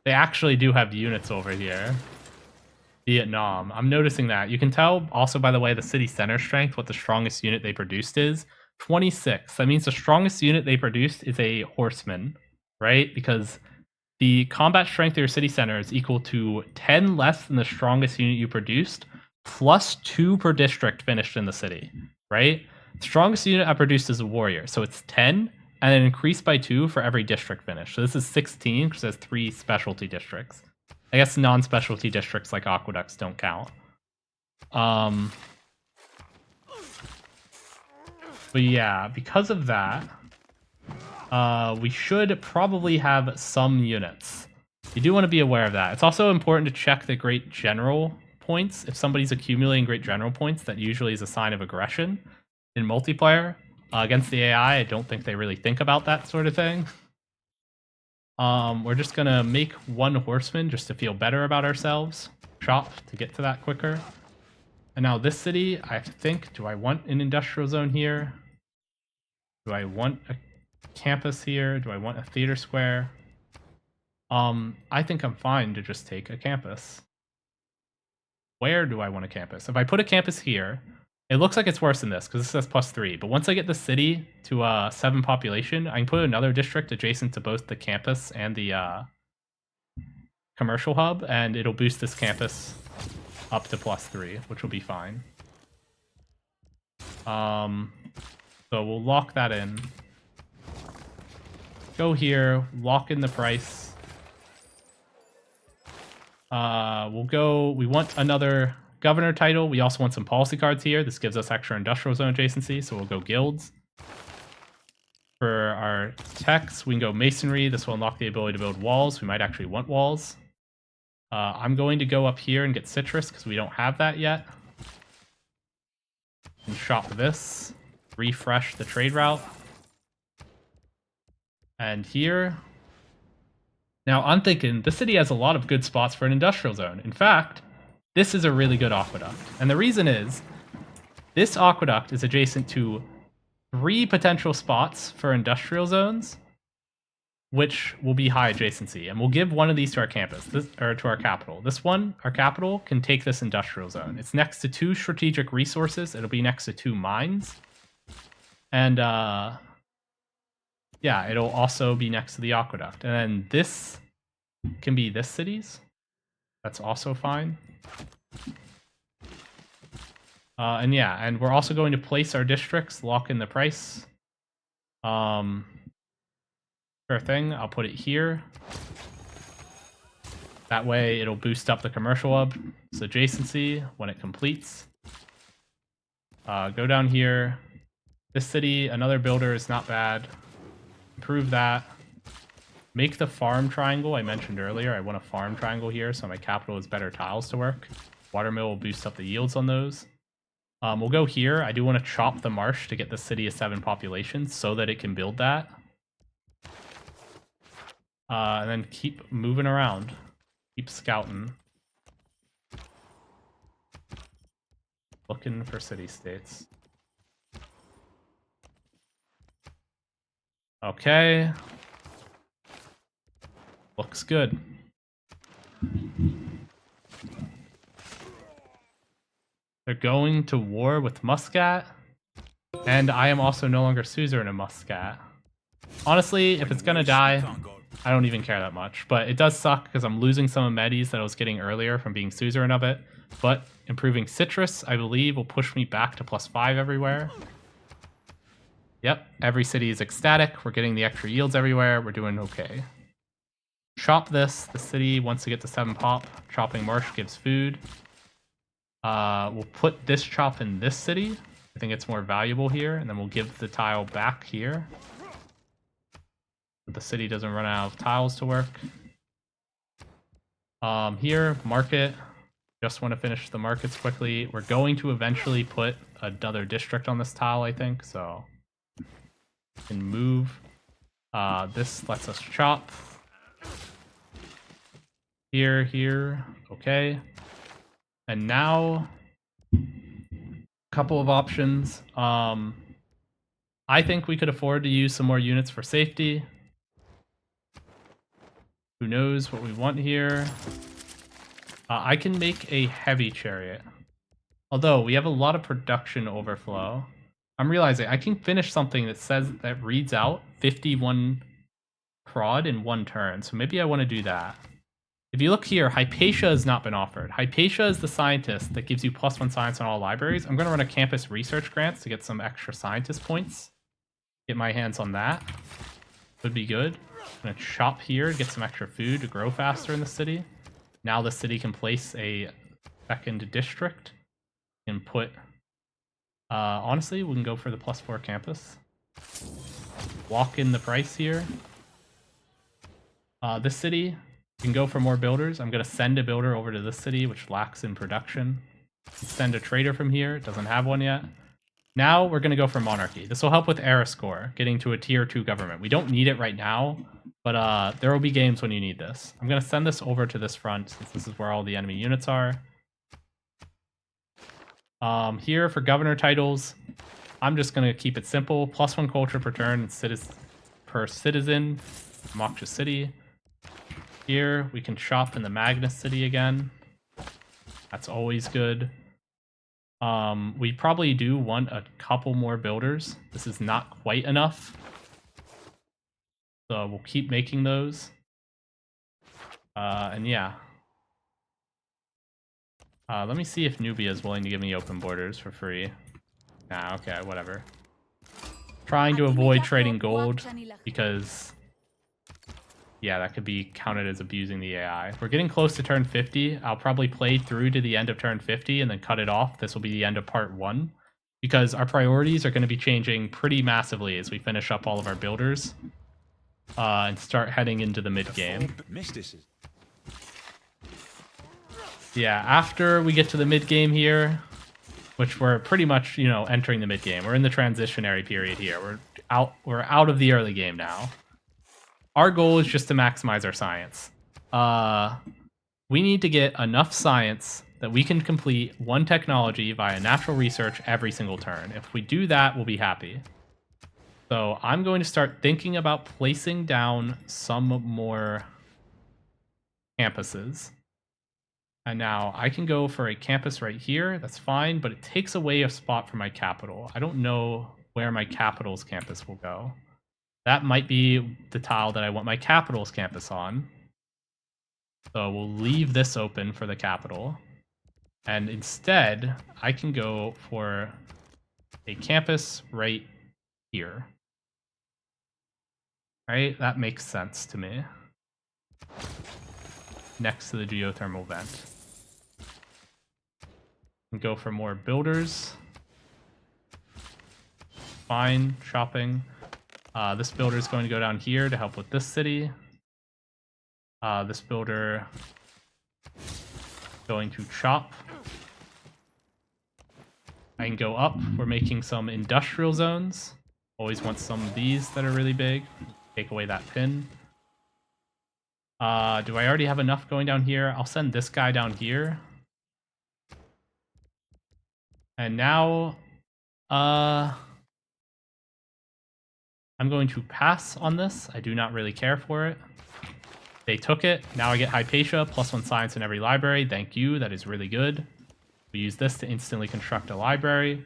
They actually do have units over here. Vietnam. I'm noticing that. You can tell also by the way the city center strength what the strongest unit they produced is. 26. That means the strongest unit they produced is a horseman, right? Because the combat strength of your city center is equal to 10 less than the strongest unit you produced, plus 2 per district finished in the city, right? The strongest unit I produced is a warrior, so it's 10, and then increased by 2 for every district finished. So this is 16 because it has 3 specialty districts. I guess non-specialty districts like aqueducts don't count. But yeah, because of that, we should probably have some units. You do want to be aware of that. It's also important to check the great general points. If somebody's accumulating great general points, that usually is a sign of aggression. In multiplayer, against the AI, I don't think they really think about that sort of thing. We're just going to make 1 horseman just to feel better about ourselves. Chop to get to that quicker. And now this city, I have to think, do I want an industrial zone here? Do I want a campus here? Do I want a theater square? I think I'm fine to just take a campus. Where do I want a campus? If I put a campus here, it looks like it's worse than this because this says +3. But once I get the city to 7 population, I can put another district adjacent to both the campus and the commercial hub, and it'll boost this campus up to +3, which will be fine. So we'll lock that in. Go here, lock in the price. We want another governor title. We also want some policy cards here. This gives us extra industrial zone adjacency, so we'll go guilds. For our techs, we can go masonry. This will unlock the ability to build walls. We might actually want walls. I'm going to go up here and get citrus because we don't have that yet. And shop this. Refresh the trade route. And here. Now, I'm thinking this city has a lot of good spots for an industrial zone. In fact, this is a really good aqueduct. And the reason is, this aqueduct is adjacent to 3 potential spots for industrial zones, which will be high adjacency. And we'll give one of these to our campus, or to our capital. This one, our capital, can take this industrial zone. It's next to 2 strategic resources. It'll be next to 2 mines. And, yeah, it'll also be next to the aqueduct. And then this can be this city's. That's also fine. And yeah, and we're also going to place our districts, lock in the price. Sure thing, I'll put it here. That way it'll boost up the commercial hub's adjacency when it completes. Go down here. This city, another builder is not bad. Improve that. Make the farm triangle I mentioned earlier. I want a farm triangle here so my capital has better tiles to work. Watermill will boost up the yields on those. We'll go here. I do want to chop the marsh to get the city a 7 population so that it can build that. And then keep moving around. Keep scouting. Looking for city-states. Okay. Looks good. They're going to war with Muscat. And I am also no longer suzerain of Muscat. Honestly, if it's gonna die, I don't even care that much. But it does suck because I'm losing some amenities that I was getting earlier from being suzerain of it. But improving citrus, I believe, will push me back to +5 everywhere. Yep, every city is ecstatic. We're getting the extra yields everywhere. We're doing okay. Chop this. The city wants to get to 7 pop. Chopping marsh gives food. We'll put this chop in this city. I think it's more valuable here. And then we'll give the tile back here. So the city doesn't run out of tiles to work. Here, market. Just want to finish the markets quickly. We're going to eventually put another district on this tile, I think. So we can move. This lets us chop. Here. Okay. And now, a couple of options. I think we could afford to use some more units for safety. Who knows what we want here? I can make a heavy chariot. Although, we have a lot of production overflow. I'm realizing I can finish something that reads out 51 prod in 1 turn. So maybe I want to do that. If you look here, Hypatia has not been offered. Hypatia is the scientist that gives you +1 science on all libraries. I'm going to run a campus research grants to get some extra scientist points. Get my hands on that. Would be good. I'm going to chop here, get some extra food to grow faster in the city. Now the city can place a 2nd district. And put... honestly, we can go for the +4 campus. Lock in the price here. This city... You can go for more builders. I'm going to send a builder over to this city, which lacks in production. Send a trader from here. It doesn't have one yet. Now we're going to go for monarchy. This will help with era score, getting to a tier 2 government. We don't need it right now, but there will be games when you need this. I'm going to send this over to this front, since this is where all the enemy units are. Here for governor titles, I'm just going to keep it simple. +1 culture per turn and per citizen. Moksha City. Here, we can shop in the Magnus City again. That's always good. We probably do want a couple more builders. This is not quite enough. So we'll keep making those. And yeah. Let me see if Nubia is willing to give me open borders for free. Nah, okay, whatever. Trying to avoid trading gold because... yeah, that could be counted as abusing the AI. We're getting close to turn 50. I'll probably play through to the end of turn 50 and then cut it off. This will be the end of part 1. because our priorities are going to be changing pretty massively as we finish up all of our builders and start heading into the mid-game. Mysticism. Yeah, after we get to the mid-game here, which we're pretty much, entering the mid-game. We're in the transitionary period here. We're out of the early game now. Our goal is just to maximize our science. We need to get enough science that we can complete one technology via natural research every single turn. If we do that, we'll be happy. So I'm going to start thinking about placing down some more campuses. And now I can go for a campus right here. That's fine, but it takes away a spot for my capital. I don't know where my capital's campus will go. That might be the tile that I want my capital's campus on. So we'll leave this open for the capital. And instead, I can go for a campus right here. Right? That makes sense to me. Next to the geothermal vent. And go for more builders. Fine, shopping. This builder is going to go down here to help with this city. This builder going to chop. I can go up. We're making some industrial zones. Always want some of these that are really big. Take away that pin. Do I already have enough going down here? I'll send this guy down here. And now, I'm going to pass on this. I do not really care for it. They took it. Now I get Hypatia, +1 science in every library. Thank you. That is really good. We use this to instantly construct a library.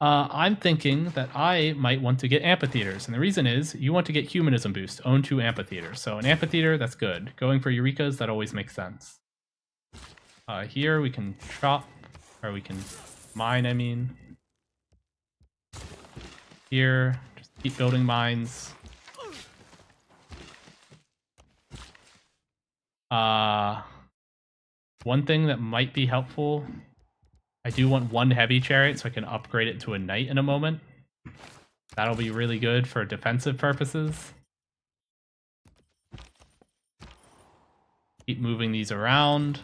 I'm thinking that I might want to get amphitheaters. And the reason is you want to get humanism boost. Own 2 amphitheaters. So an amphitheater, that's good. Going for Eurekas, that always makes sense. Here we can chop. Or we can mine, I mean. Here, just keep building mines. One thing that might be helpful, I do want 1 heavy chariot so I can upgrade it to a knight in a moment. That'll be really good for defensive purposes. Keep moving these around.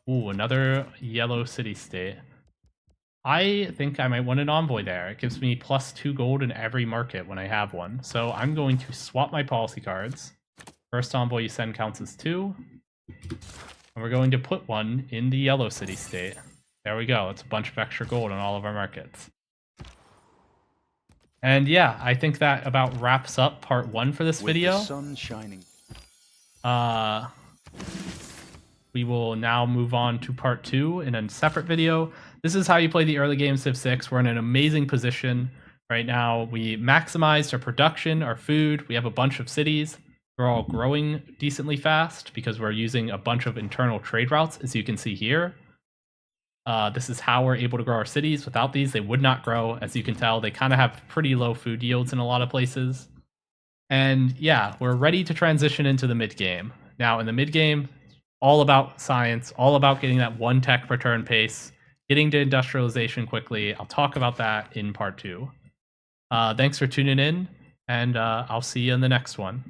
Ooh, another yellow city-state. I think I might want an envoy there. It gives me +2 gold in every market when I have one. So I'm going to swap my policy cards. First envoy you send counts as 2. And we're going to put one in the yellow city-state. There we go. It's a bunch of extra gold on all of our markets. And yeah, I think that about wraps up part 1 for this video. With the sun shining. We will now move on to part 2 in a separate video. This is how you play the early game Civ 6. We're in an amazing position right now. We maximized our production, our food. We have a bunch of cities. We're all growing decently fast because we're using a bunch of internal trade routes, as you can see here. This is how we're able to grow our cities. Without these, they would not grow. As you can tell, they kind of have pretty low food yields in a lot of places. And yeah, we're ready to transition into the mid-game. Now, in the mid-game, all about science, all about getting that 1 tech per turn pace, getting to industrialization quickly. I'll talk about that in part 2. Thanks for tuning in, and I'll see you in the next one.